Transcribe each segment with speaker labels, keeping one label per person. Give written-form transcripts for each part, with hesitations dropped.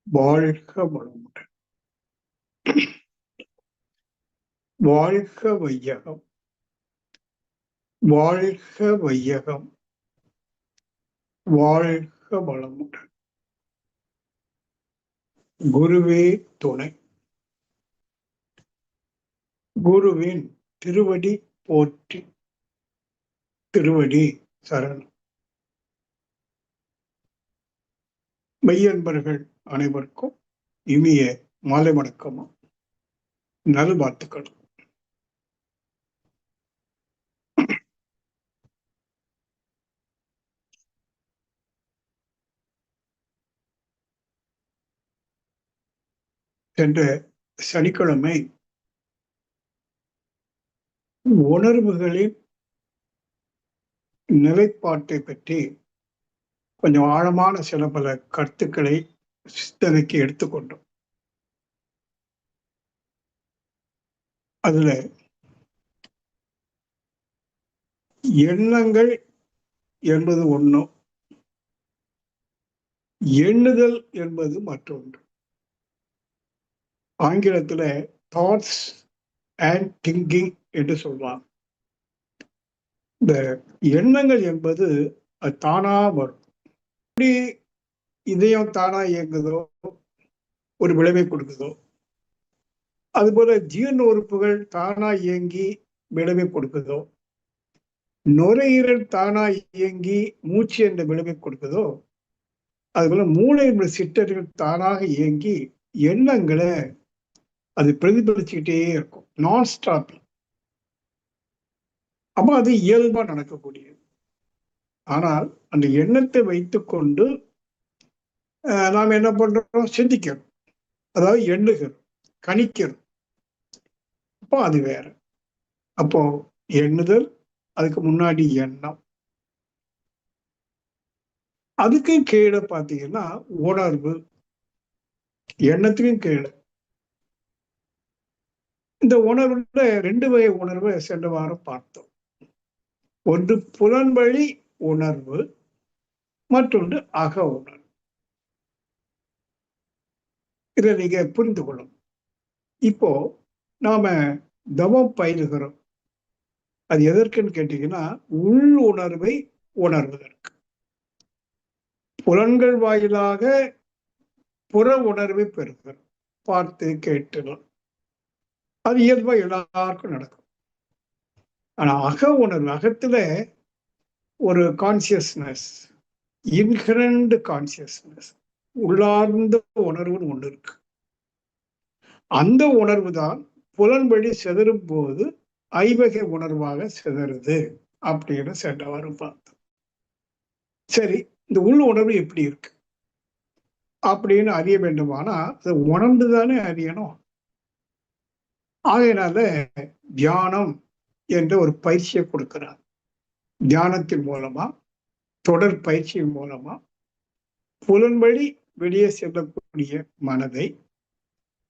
Speaker 1: வாழ்க வளமுடன். வாழ்க வையகம். வாழ்க வையகம். வாழ்க வளமுடன். குருவே துணை. குருவின் திருவடி போற்றி. திருவடி சரணம். மெய்யன்பர்கள் அனைவருக்கும் இனிய மாலை வணக்கமும் நல்வாழ்த்துக்கள். சென்ற சனிக்கிழமை உணர்வுகளின் நிலைப்பாட்டை பற்றி கொஞ்சம் ஆழமான சில பல கருத்துக்களை சிந்தனைக்கு எடுத்துக்கொண்டோம். அதுல எண்ணங்கள் என்பது ஒண்ணு, எண்ணுதல் என்பது மற்றொன்று. ஆங்கிலத்துல தாட்ஸ் அண்ட் திங்கிங் என்று சொல்வாங்க. இந்த எண்ணங்கள் என்பது அது தானா வரும். எப்படி இதயம் தானா இயங்குதோ, ஒரு விளைவை கொடுக்குதோ, அதுபோல ஜீரண உறுப்புகள் தானா இயங்கி விளைவை கொடுக்குதோ, நுரையீரல் தானா இயங்கி மூச்சு என்ற விளைவை கொடுக்குதோ, அதுபோல மூளை என்ற சிற்றறிகள் தானாக இயங்கி எண்ணங்களை அது பிரதிபலிச்சுக்கிட்டே இருக்கும், நான் ஸ்டாப். அப்ப அது இயல்பா நடக்கக்கூடியது. ஆனால் அந்த எண்ணத்தை வைத்துக்கொண்டு நாம் என்ன பண்றோம்? சிந்திக்கிறோம், அதாவது எண்ணுகிறோம், கணிக்கிறோம். அப்போ அது வேற. அப்போ எண்ணுதல், அதுக்கு முன்னாடி எண்ணம், அதுக்கு கீழே பார்த்தீங்கன்னா உணர்வு, எண்ணத்துக்கும் கீழே. இந்த உணர்வுல ரெண்டு வகை உணர்வை சென்ற வாரம் பார்த்தோம். ஒன்று புலன்வழி உணர்வு, மற்றொன்று அக உணர்வு. இதை நீங்க புரிந்து கொள்ளும். இப்போ நாம தவம் பயிலுகிறோம். அது எதற்குன்னு கேட்டீங்கன்னா உள் உணர்வை உணர்வதற்கு. புலன்கள் வாயிலாக புற உணர்வை பெறுகிறோம், பார்த்து கேட்டுலாம். அது இயல்பா எல்லாருக்கும் நடக்கும். ஆனா அக உணர்வு, அகத்துல ஒரு கான்சியஸ்னஸ், இன்ஹரண்ட் கான்சியஸ்னஸ், உள்ளார்ந்த உணர்வுன்னு ஒன்று இருக்கு. அந்த உணர்வு தான் புலன்வழி சிதறும் போது ஐவகை உணர்வாக சிதறுது அப்படின்னு சென்ற வாரம் பார்த்தோம். சரி, இந்த உள் உணர்வு எப்படி இருக்கு அப்படின்னு அறிய வேண்டுமானா அதை உணர்ந்துதானே அறியணும். ஆகையினால தியானம் என்ற ஒரு பயிற்சியை கொடுக்கிறார். தியானத்தின் மூலமா, தொடர் பயிற்சியின் மூலமா புலன்வழி வெளியே செல்லக்கூடிய மனதை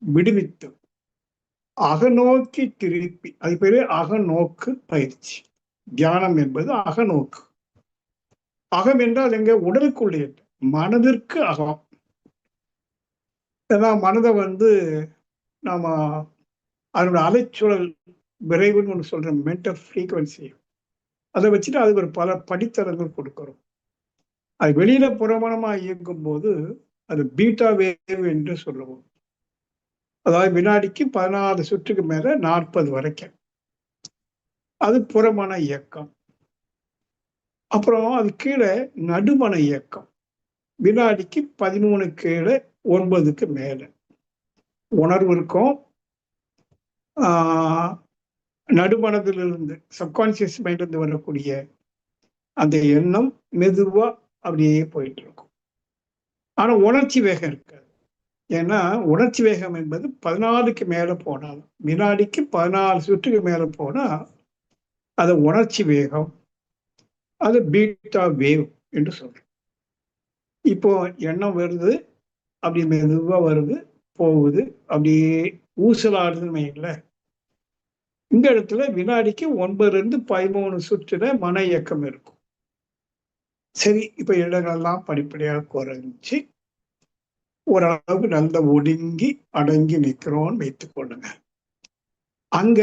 Speaker 1: விடுவித்து அகநோக்கி திருப்பி, அது பேரு அகநோக்கு பயிற்சி. தியானம் என்பது அகநோக்கு. அகம் என்றால் எங்க? உடலுக்குள்ளே, மனதிற்கு அகம். ஏன்னா மனதை நாம அதனோட அலைச்சூழல் விரைவுன்னு ஒன்று சொல்றோம், மென்டல் ஃப்ரீக்வன்சி. அதை வச்சுட்டு அதுக்கு ஒரு பல படித்தரங்கள் கொடுக்கிறோம். அது வெளியில புறமணமா இயங்கும் போது அது பீட்டா வேவ் என்று சொல்லுவோம். அதாவது வினாடிக்கு 14 சுற்றுக்கு மேல 40 வரைக்கும் அது புறமண இயக்கம். அப்புறம் அது கீழே நடுமண இயக்கம், வினாடிக்கு 13 கீழே 9க்கு மேல உணர்வு இருக்கும். நடுமனதிலிருந்து, சப்கான்சியஸ் மைண்ட்லேருந்து வரக்கூடிய அந்த எண்ணம் மெதுவா அப்படியே போயிட்டு இருக்கும். ஆனா உணர்ச்சி வேகம் இருக்காது. ஏன்னா உணர்ச்சி வேகம் என்பது 14க்கு மேல போனாலும், வினாடிக்கு 14 சுற்றுக்கு மேல போனா அது உணர்ச்சி வேகம், அது பீட்டா வேவ் என்று சொல்றோம். இப்போ எண்ணம் வருது, அப்படி மெதுவா வருது, போகுது, அப்படியே ஊசலாடுதுன்னு வைங்கள. இந்த இடத்துல வினாடிக்கு 9லிருந்து 13 சுற்றுல மன இயக்கம் இருக்கும். சரி, இப்ப இடங்கள்லாம் படிப்படியாக குறைஞ்சி ஓரளவுக்கு நல்ல ஒடுங்கி அடங்கி நிற்கிறோம்னு வைத்துக் கொள்ளுங்க. அங்க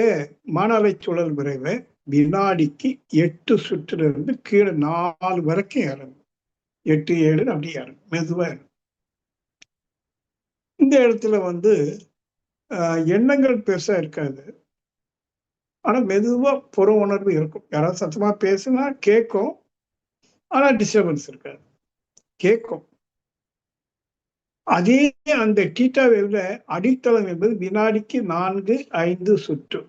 Speaker 1: மன அலை சுழல் விரைவை வினாடிக்கு 8 சுற்றுல இருந்து கீழே 4 வரைக்கும் இறங்கும். 8, 7 அப்படியே இறங்கும், மெதுவா இறங்கும். இந்த இடத்துல எண்ணங்கள் பெருசா இருக்காது. ஆனா மெதுவா புற உணர்வு இருக்கும். யாராவது சத்தமா பேசுனா கேட்கும், ஆனா டிஸ்டர்பன்ஸ் இருக்காது, கேட்கும். அதே அந்த டீட்டா வேவ்ல அடித்தளம் என்பது வினாடிக்கு 4, 5 சுற்று.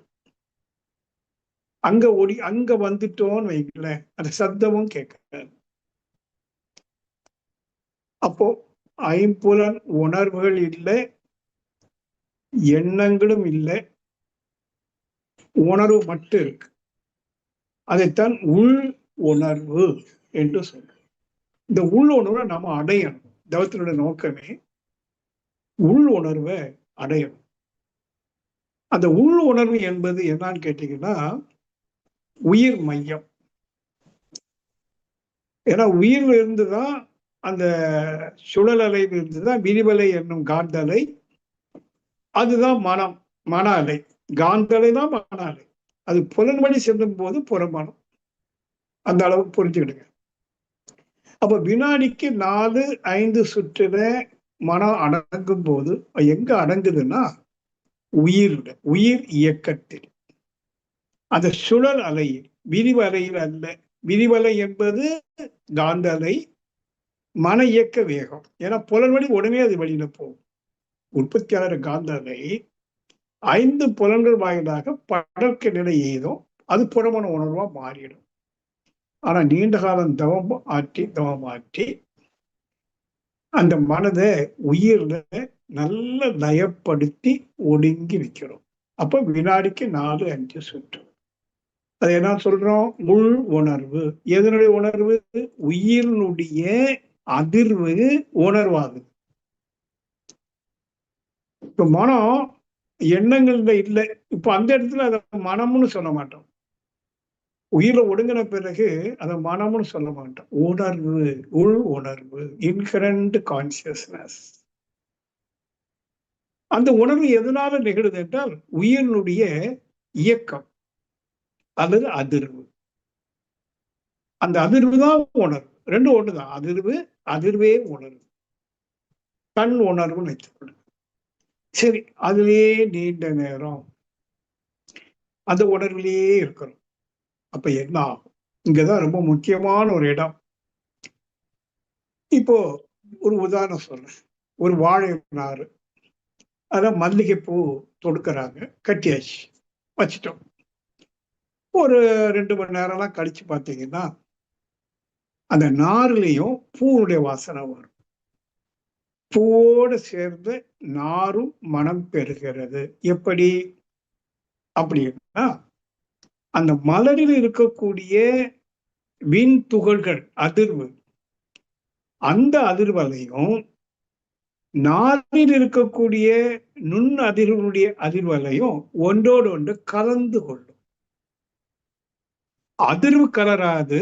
Speaker 1: அங்க வந்துட்டோம்னு வைக்கல, அந்த சத்தமும் கேட்காது. அப்போ ஐம்புலன் உணர்வுகள் இல்லை, எண்ணங்களும் இல்லை, உணர்வு மட்டும் இருக்கு. அதைத்தான் உள் உணர்வு என்று சொல்றோம். இந்த உள் உணர்வை நம்ம அடையணும். தவத்தினுடைய நோக்கமே உள் உணர்வை அடையணும். அந்த உள் உணர்வு என்பது என்னன்னு கேட்டீங்கன்னா உயிர் மையம். ஏன்னா உயிர்ல இருந்துதான், அந்த சுழல் அலையில் இருந்துதான் விரிவலை என்னும் காந்த அலை, அதுதான் மனம், மன அலை. காந்த அலை தான் மன அலை. அது புலன்வழி செல்லும் போது புறமனம். அந்த அளவுக்கு புரிஞ்சுக்கிடுங்க. அப்ப வினாடிக்கு 4, 5 சுற்றுல மனம் அடங்கும் போது எங்க அடங்குதுன்னா உயிர் இயக்கத்தில், அந்த சுழல் அலையில், விரிவலையில் அல்ல. விரிவலை என்பது காந்த அலை, மன இயக்க வேகம். ஏன்னா புலன்வழி உடனே அது வெளியில போகும். உற்பத்தியாளர் காந்த அலை 5 புலன்கள் வாயிலாக படர்க்க நிலை எய்தும், அது புறமன உணர்வா மாறிடும். ஆனா நீண்ட காலம் தவம் ஆற்றி அந்த மனதை உயிர்ல நல்ல நயப்படுத்தி ஒடுங்கி வைக்கிறோம். அப்ப வினாடிக்கு 4, 5 சுற்று. அது என்ன சொல்றோம்? உள் உணர்வு. எதனுடைய உணர்வு? உயிரினுடைய அதிர்வு உணர்வாகுது. இப்ப மனம் எண்ணங்கள்ல இல்லை. இப்ப அந்த இடத்துல அதை மனம்னு சொல்ல மாட்டோம். உயிரை ஒடுங்கின பிறகு அதை மனம்னு சொல்ல மாட்டோம். உணர்வு, உள் உணர்வு, இன்ஹரண்ட் கான்சியஸ்னஸ். அந்த உணர்வு எதனால நிகழுது என்றால் உயிரினுடைய இயக்கம் அல்லது அதிர்வு. அந்த அதிர்வு தான் உணர்வு. ரெண்டும் ஒண்ணுதான். அதிர்வே உணர்வு. கண் உணர்வு வைத்துக்கொள்ளும். சரி, அதுலயே நீண்ட நேரம் அந்த உணர்விலேயே இருக்கணும். அப்ப என்ன ஆகும்? இங்கதான் ரொம்ப முக்கியமான ஒரு இடம். இப்போ ஒரு உதாரணம் சொல்றேன். ஒரு வாழை நாறு, அதான் மல்லிகைப்பூ தொடுக்கிறாங்க, கட்டியாச்சு, வச்சிட்டோம். ஒரு 2 மணி நேரம்லாம் கழிச்சு பார்த்தீங்கன்னா அந்த நார்லயும் பூவுடைய வாசனை வரும். பூவோடு சேர்ந்து நாரும் மனம் பெறுகிறது. எப்படி அப்படின்னா, அந்த மலரில் இருக்கக்கூடிய விண் துகள்கள் அதிர்வு, அந்த அதிர்வலையும் நாரில் இருக்கக்கூடிய நுண் அதிர்வுடைய அதிர்வலையும் ஒன்றோடு ஒன்று கலந்து கொள்ளும். அதிர்வு கலராது,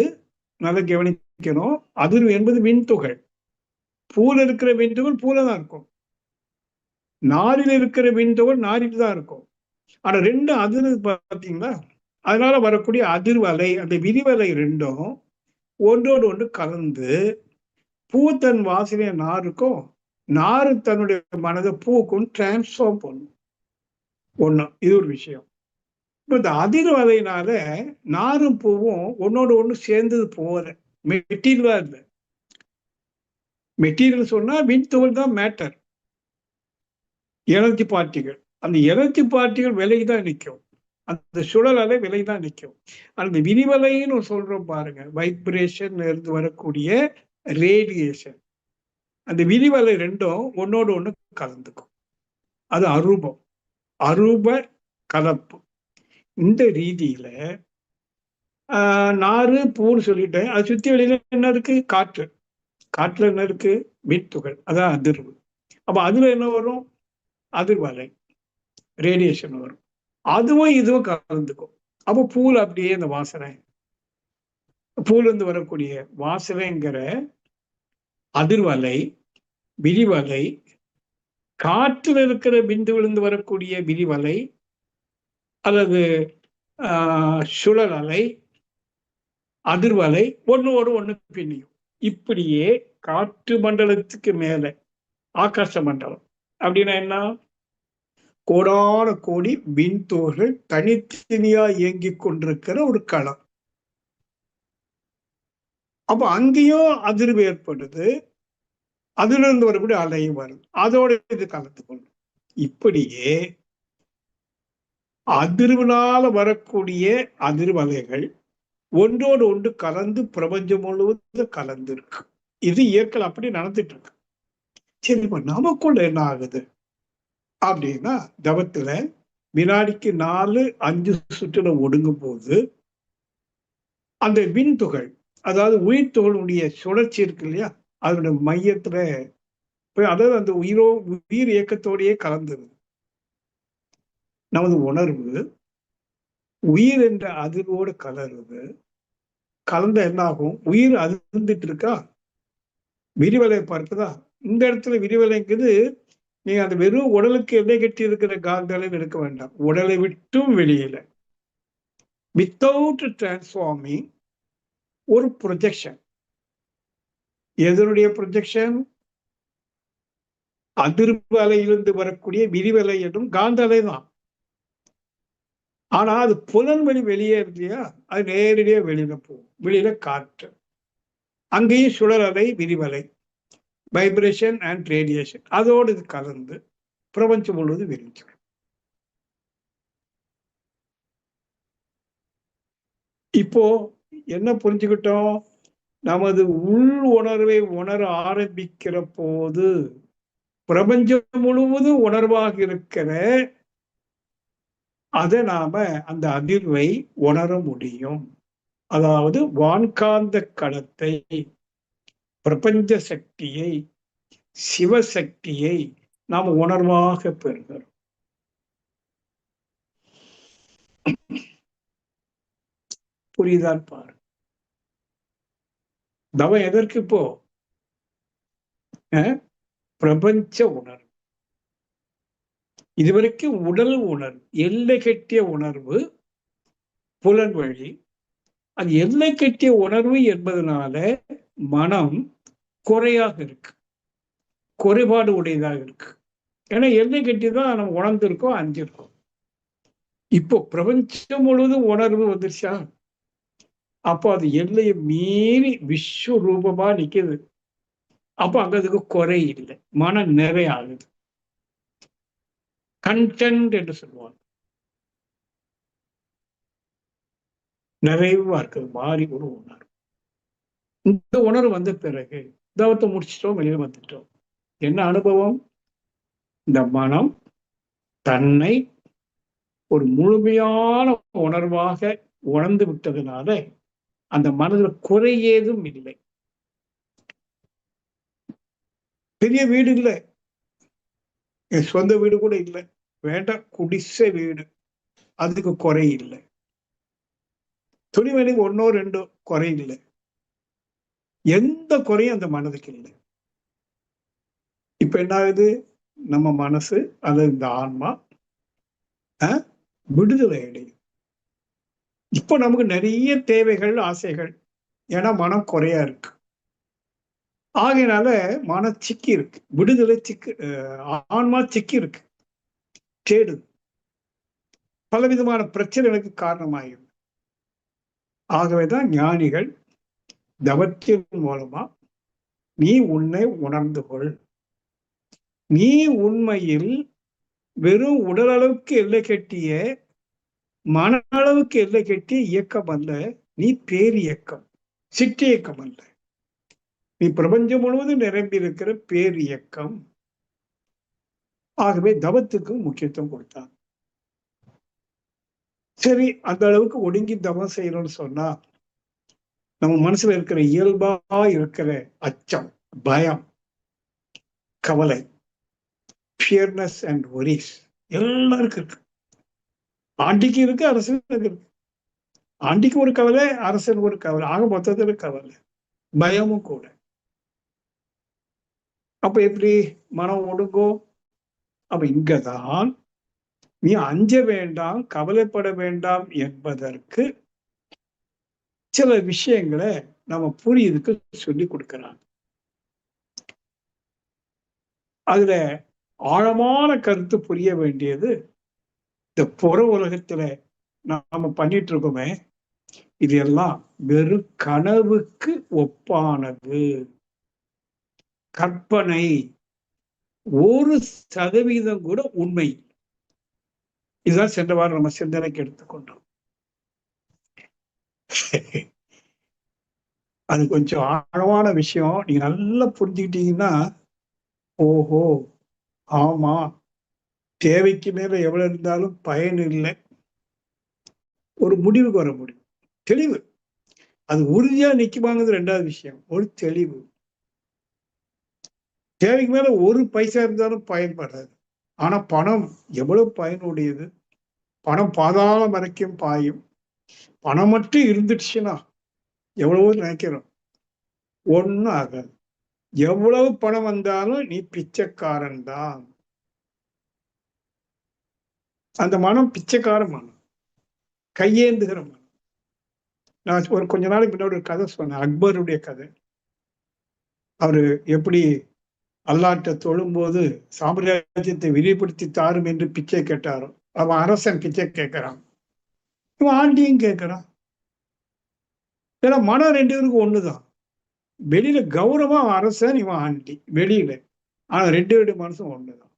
Speaker 1: நல்லா கவனிக்கணும். அதிர்வு என்பது விண்துகள். பூல இருக்கிற விண்துகள் பூல தான் இருக்கும், நாரில் இருக்கிற விண்துகள் நாரில் தான் இருக்கும். ஆனா ரெண்டும் அதிர்வு பார்த்தீங்களா? அதனால வரக்கூடிய அதிர்வலை, அந்த விரிவலை ரெண்டும் ஒன்றோடு ஒன்று கலந்து பூ தன் வாசனைய நாருக்கும், நாரு தன்னுடைய மனதை பூக்கும் டிரான்ஸ்ஃபார்ம் பண்ணும். ஒண்ணு, இது ஒரு விஷயம். இப்ப இந்த அதிர்வலையினால நாரும் பூவும் ஒன்னோடு ஒண்ணு சேர்ந்தது போல, மெட்டீரியலா இல்லை. மெட்டீரியல் சொன்னா விண்துகள் தான் மேட்டர், எனர்ஜி பார்ட்டிகள். அந்த எனர்ஜி பார்ட்டிகள் விலகி தான் நிற்கும், அந்த சுழல் அலை விலகி தான் நிற்கும். அந்த விரிவலைன்னு சொல்றோம் பாருங்க, வைப்ரேஷன் இருந்து வரக்கூடிய ரேடியேஷன், அந்த விரிவலை ரெண்டும் ஒன்னோடு ஒண்ணு கலந்துக்கும். அது அரூபம், அரூப கலப்பு. இந்த ரீதியில நாறு பூன்னு சொல்லிட்டேன். அது சுத்தி வெளியில என்ன இருக்கு? காற்று. காற்றுல என்ன இருக்கு? விண்துகள், அதான் அதிர்வு. அப்ப அதுல என்ன வரும்? அதிர்வலை, ரேடியேஷன் வரும். அதுவும் இதுவும் கலந்துக்கும். அப்போ பூல் அப்படியே இந்த வாசனை, பூல இருந்து வரக்கூடிய வாசனைங்கிற அதிர்வலை, விரிவலை காற்றில் இருக்கிற பிந்துவிலிருந்து வரக்கூடிய விரிவலை அல்லது சுழல் அலை, அதிர்வலை ஒன்னோடு ஒண்ணு பின்னியும். இப்படியே காற்று மண்டலத்துக்கு மேல ஆகாச மண்டலம் அப்படின்னா என்ன? கோடான கோடி விண்தோள்கள் தனித்தனியா இயங்கிக் கொண்டிருக்கிற ஒரு களம். அப்ப அங்கேயும் அதிர்வு ஏற்படுது, அதுல இருந்து வரக்கூடிய அலையும் வருது, அதோட இது கலந்து கொள்ளும். இப்படியே அதிர்வுனால வரக்கூடிய அதிர்வலைகள் ஒன்றோடு ஒன்று கலந்து பிரபஞ்சம் முழுவதும் கலந்து இருக்கு. இது இயற்கை அப்படி நடந்துட்டு இருக்கு. சரி, இப்ப நமக்குள்ள என்ன ஆகுது அப்படின்னா, தவத்துல வினாடிக்கு 4-5 சுற்றுல ஒடுங்கும் போது அந்த விண்துகள், அதாவது உயிர் துகளுடைய சுழற்சி இருக்கு இல்லையா, அதனுடைய மையத்துல அதாவது அந்த உயிர் இயக்கத்தோடையே கலந்துருது. நமது உணர்வு உயிர் என்ற அதிர்வோடு கலருது. கலந்த என்ன ஆகும்? உயிர் அதிர்ந்துட்டு இருக்கா, விரிவலை பார்க்குதா. இந்த இடத்துல விரிவலைங்கிறது நீங்க அந்த வெறும் உடலுக்கு எல்லை கட்டி இருக்கிற காந்தலைன்னு எடுக்க வேண்டாம். உடலை விட்டும் வெளியில வித்தவுட் டிரான்ஸ்ஃபார்மிங் ஒரு ப்ரொஜெக்ஷன். எதனுடைய ப்ரொஜெக்ஷன்? அதிர்வு அலையிலிருந்து வரக்கூடிய விரிவலை என்றும் காந்த அலை தான். ஆனா அது புலன்வெளி வெளியே இல்லையா, அது நேரடியா வெளியில போகும். வெளியில காற்று, அங்கேயும் சுழல் அலை, விரிவலை, வைப்ரேஷன் அண்ட் ரேடியேஷன், அதோடு இது கலந்து பிரபஞ்சம் முழுவதும் விரிஞ்சு. இப்போ என்ன புரிஞ்சுக்கிட்டோம்? நமது உள் உணர்வை உணர ஆரம்பிக்கிற போது பிரபஞ்சம் முழுவதும் உணர்வாக இருக்கிற அதை நாம அந்த அதிர்வை உணர முடியும். அதாவது வான்காந்த களத்தை, பிரபஞ்ச சக்தியை, சிவசக்தியை நாம் உணர்வாக பெறுகிறோம். புரியுதான் பாரு. தவம் எதற்கு? இப்போ பிரபஞ்ச உணர்வு. இதுவரைக்கும் உடல் உணர்வு, எல்லை கட்டிய உணர்வு, புலன் வழி. அது எல்லை கட்டிய உணர்வு என்பதனால மனம் குறையாக இருக்கு, குறைபாடு உடையதாக இருக்கு. ஏன்னா எல்லை கட்டி தான் நம்ம உணர்ந்திருக்கோம், அறிஞ்சிருக்கோம். இப்போ பிரபஞ்சம் முழுவதும் உணர்வு வந்துருச்சா, அப்போ அது எல்லையை மீறி விஸ்வரூபமா நிக்குது. அப்போ அங்க அதுக்கு குறை இல்லை, மன நிறைய ஆகுது. கண்டென்ட் என்று சொல்லுவாங்க, நிறைவா இருக்குது மாறி ஒரு உணர்வு. இந்த உணர்வு வந்த பிறகு தவத்தை முடிச்சிட்டோம், வெளியே வந்துட்டோம். என்ன அனுபவம்? இந்த மனம் தன்னை ஒரு முழுமையான உணர்வாக உணர்ந்து விட்டதுனால அந்த மனதில் குறை ஏதும் இல்லை. பெரிய வீடு இல்லை, என் சொந்த வீடு கூட இல்லை, வேண்டாம் குடிசை வீடு, அதுக்கு குறை இல்லை. துணிமணிக்கு 1-2 குறை இல்லை, எந்த குறையும் அந்த மனதுக்கு இல்லை. இப்ப என்ன ஆகுது? நம்ம மனசு அல்லது இந்த ஆன்மா விடுதலை அடையும். இப்போ நமக்கு நிறைய தேவைகள், ஆசைகள், ஏன்னா மனம் குறையா இருக்கு. ஆகையினால மனம் சிக்கி இருக்கு, விடுதலை சிக்கு, ஆன்மா சிக்கி இருக்கு, தேடு பலவிதமான பிரச்சனைகளுக்கு காரணமாகும். ஆகவேதான் ஞானிகள் தவத்தின் மூலமா நீ உன்னை உணர்ந்து கொள், நீ உண்மையில் வெறும் உடல் அளவுக்கு எல்லை கட்டிய, மன அளவுக்கு எல்லை கட்டிய இயக்கம் அல்ல, நீ பேரியக்கம், சிற்றியக்கம் அல்ல, நீ பிரபஞ்சம் முழுவதும் நிரம்பி இருக்கிற பேர் இயக்கம். ஆகவே தவத்துக்கு முக்கியத்துவம் கொடுத்தான். சரி, அந்த அளவுக்கு ஒடுங்கி தவம் செய்யணும்னு சொன்னா நம்ம மனசுல இருக்கிற இயல்பா இருக்கிற அச்சம், பயம், கவலை, ஃபியர்னஸ் அண்ட் வொரிஸ் எல்லாருக்கும் இருக்கு. ஆண்டிக்கு இருக்கு, அரசனுக்கு இருக்கு. ஆண்டிக்கு ஒரு கவலை, அரசனுக்கு ஒரு கவலை, ஆக மொத்தத்துல கவலை, பயமும் கூட. அப்ப எப்படி மனம் ஒடுங்கும்? அப்ப இங்கதான் நீ அஞ்ச வேண்டாம், கவலைப்பட வேண்டாம் என்பதற்கு சில விஷயங்களை நம்ம புரியுதுக்கு சொல்லி கொடுக்கிறாங்க. அதுல ஆழமான கருத்து புரிய வேண்டியது, இந்த புற உலகத்துல நாம பண்ணிட்டு இருக்கோமே, இது எல்லாம் வெறும் கனவுக்கு ஒப்பானது, கற்பனை, 1% கூட உண்மை. இதுதான் சென்ற வாரம் நம்ம சிந்தனைக்கு எடுத்துக்கொண்டோம். அது கொஞ்சம் ஆழமான விஷயம். நீங்க நல்லா புரிஞ்சுக்கிட்டீங்கன்னா, ஓஹோ, ஆமா, தேவைக்கு மேல எவ்வளவு இருந்தாலும் பயன் இல்லை, ஒரு முடிவுக்கு வர முடியும். தெளிவு. அது உறுதியா நிக்குமாங்கிறது 2வது விஷயம். ஒரு தெளிவு. தேவைக்கு மேல ஒரு பைசா இருந்தாலும் பயன்படாது. ஆனா பணம் எவ்வளவு பயனுடையது. பணம் பாதாளம் வரைக்கும் பாயும். பணம் மட்டும் இருந்துடுச்சுன்னா எவ்வளவோ நினைக்கிறோம், ஒண்ணும் ஆகாது. எவ்வளவு பணம் வந்தாலும் நீ பிச்சைக்காரன் தான். அந்த மனம் பிச்சைக்கார மனம், கையேந்துகிற மனம். நான் ஒரு கொஞ்ச நாளைக்கு முன்னாடி ஒரு கதை சொன்னேன், அக்பருடைய கதை. அவரு எப்படி அல்லாட்ட தொழும்போது சாம்ராஜ்யத்தை விரிவுபடுத்தி தாரும் என்று பிச்சை கேட்டாரோ, அவன் அரசன் பிச்சை கேட்கிறான், இவன் ஆண்டியும் கேட்கிறான். ஏன்னா மனம் 2 பேருக்கும் ஒண்ணுதான். வெளியில கௌரவமா அவன் அரசன், இவன் ஆண்டி வெளியில. ஆனா 2 பேருடைய மனசும் ஒண்ணுதான்.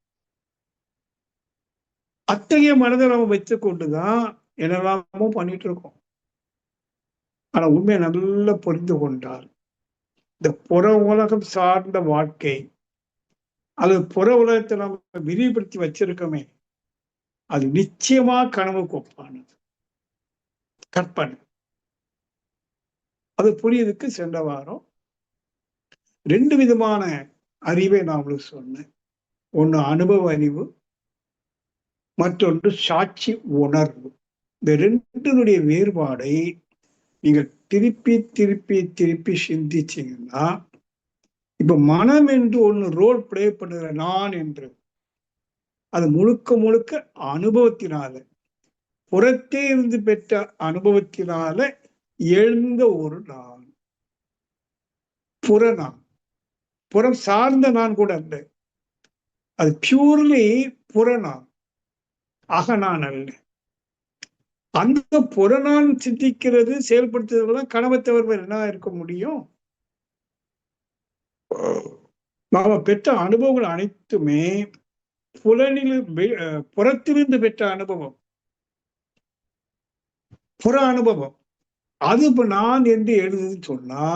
Speaker 1: அத்தகைய மனதை நம்ம வச்சுக் கொண்டுதான் என்னெல்லாமோ பண்ணிட்டு இருக்கோம். ஆனா உண்மையை நல்லா புரிந்து கொண்டால், இந்த புற உலகம் சார்ந்த வாழ்க்கை அல்லது புற உலகத்தை நம்ம விரிவுபடுத்தி வச்சிருக்கோமே, அது நிச்சயமா கனவுக்கு ஒப்பானது, கற்பனை. அது புரியுதுக்கு சென்ற வாரம் 2 விதமான அறிவை நான் உங்களுக்கு சொன்னேன். ஒண்ணு அனுபவ அறிவு, மற்றொன்று சாட்சி உணர்வு. இந்த 2னுடைய வேறுபாடை நீங்க திருப்பி திருப்பி திருப்பி சிந்திச்சீங்கன்னா, இப்ப மனம் என்று ஒண்ணு ரோல் பிளே பண்ணுகிற நான் என்று, அது முழுக்க முழுக்க அனுபவத்தினால, புறத்தே இருந்து பெற்ற அனுபவத்தினால எழுந்த ஒரு நான், புறநான். புறம் சார்ந்த நான் கூட அல்ல, அது பியூர்லி புறநான், அகநான் அல்ல. அந்த புறநான் சிந்திக்கிறது, செயல்படுத்துறதுலாம் கனவை தவிர வேற என்ன இருக்க முடியும்? நாம பெற்ற அனுபவங்கள் அனைத்துமே புலனில் புறத்திலிருந்து பெற்ற அனுபவம், புற அனுபவம். அது இப்ப நான் என்று எழுதுன்னு சொன்னா,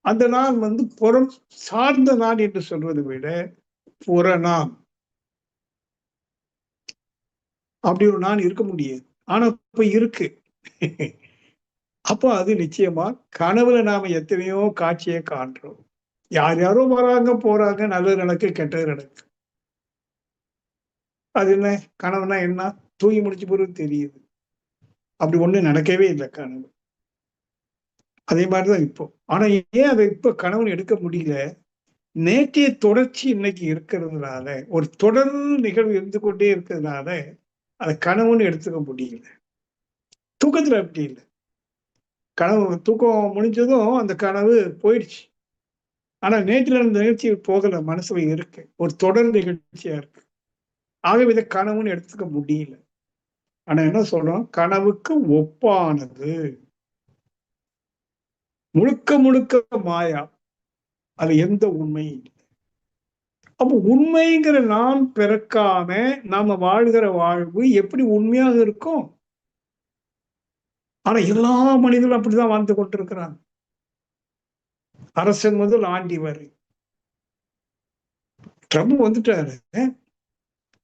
Speaker 1: அந்த நான் புறம் சார்ந்த நான் என்று சொல்வதை விட புறநான். அப்படி ஒரு நான் இருக்க முடியாது. ஆனா இப்ப இருக்கு. அப்போ அது நிச்சயமா கனவுல நாம எத்தனையோ காட்சியை காண்றோம். யார் யாரோ வராங்க போறாங்க, நல்லது நடக்கு, கெட்டது நடக்கு. அது என்ன கனவுனா என்ன? தூங்கி முடிச்ச பிறகு தெரியுது. அப்படி ஒண்ணு நடக்கவே இல்லை கனவு. அதே மாதிரிதான் இப்போ. ஆனா ஏன் அதை இப்ப கனவுன்னு எடுக்க முடியல? நேற்றைய தொடர்ச்சி இன்னைக்கு இருக்கிறதுனால, ஒரு தொடர் நிகழ்வு இருந்து கொண்டே இருக்கிறதுனால அதை கனவுன்னு எடுத்துக்க முடியல. தூக்கத்துல அப்படி இல்லை. கனவு தூக்கம் முடிஞ்சதும் அந்த கனவு போயிடுச்சு. ஆனா நேற்றுல இருந்த நிகழ்ச்சி போகல, மனசுல இருக்கு. ஒரு தொடர் நிகழ்ச்சியா இருக்கு. ஆகவே இதை கனவுன்னு எடுத்துக்க முடியல. ஆனா என்ன சொல்றோம்? கனவுக்கு ஒப்பானது, முழுக்க முழுக்க மாயா. அது எந்த உண்மையும் இல்லை. அப்ப உண்மைங்கிற நான் பிறக்காம நாம வாழ்கிற வாழ்வு எப்படி உண்மையாக இருக்கும்? ஆனா எல்லா மனிதர்களும் அப்படிதான் வாழ்ந்து கொண்டிருக்கிறாங்க. அரசன் முதல் ஆண்டி வரை. ட்ரம்ப் வந்துட்டாரு,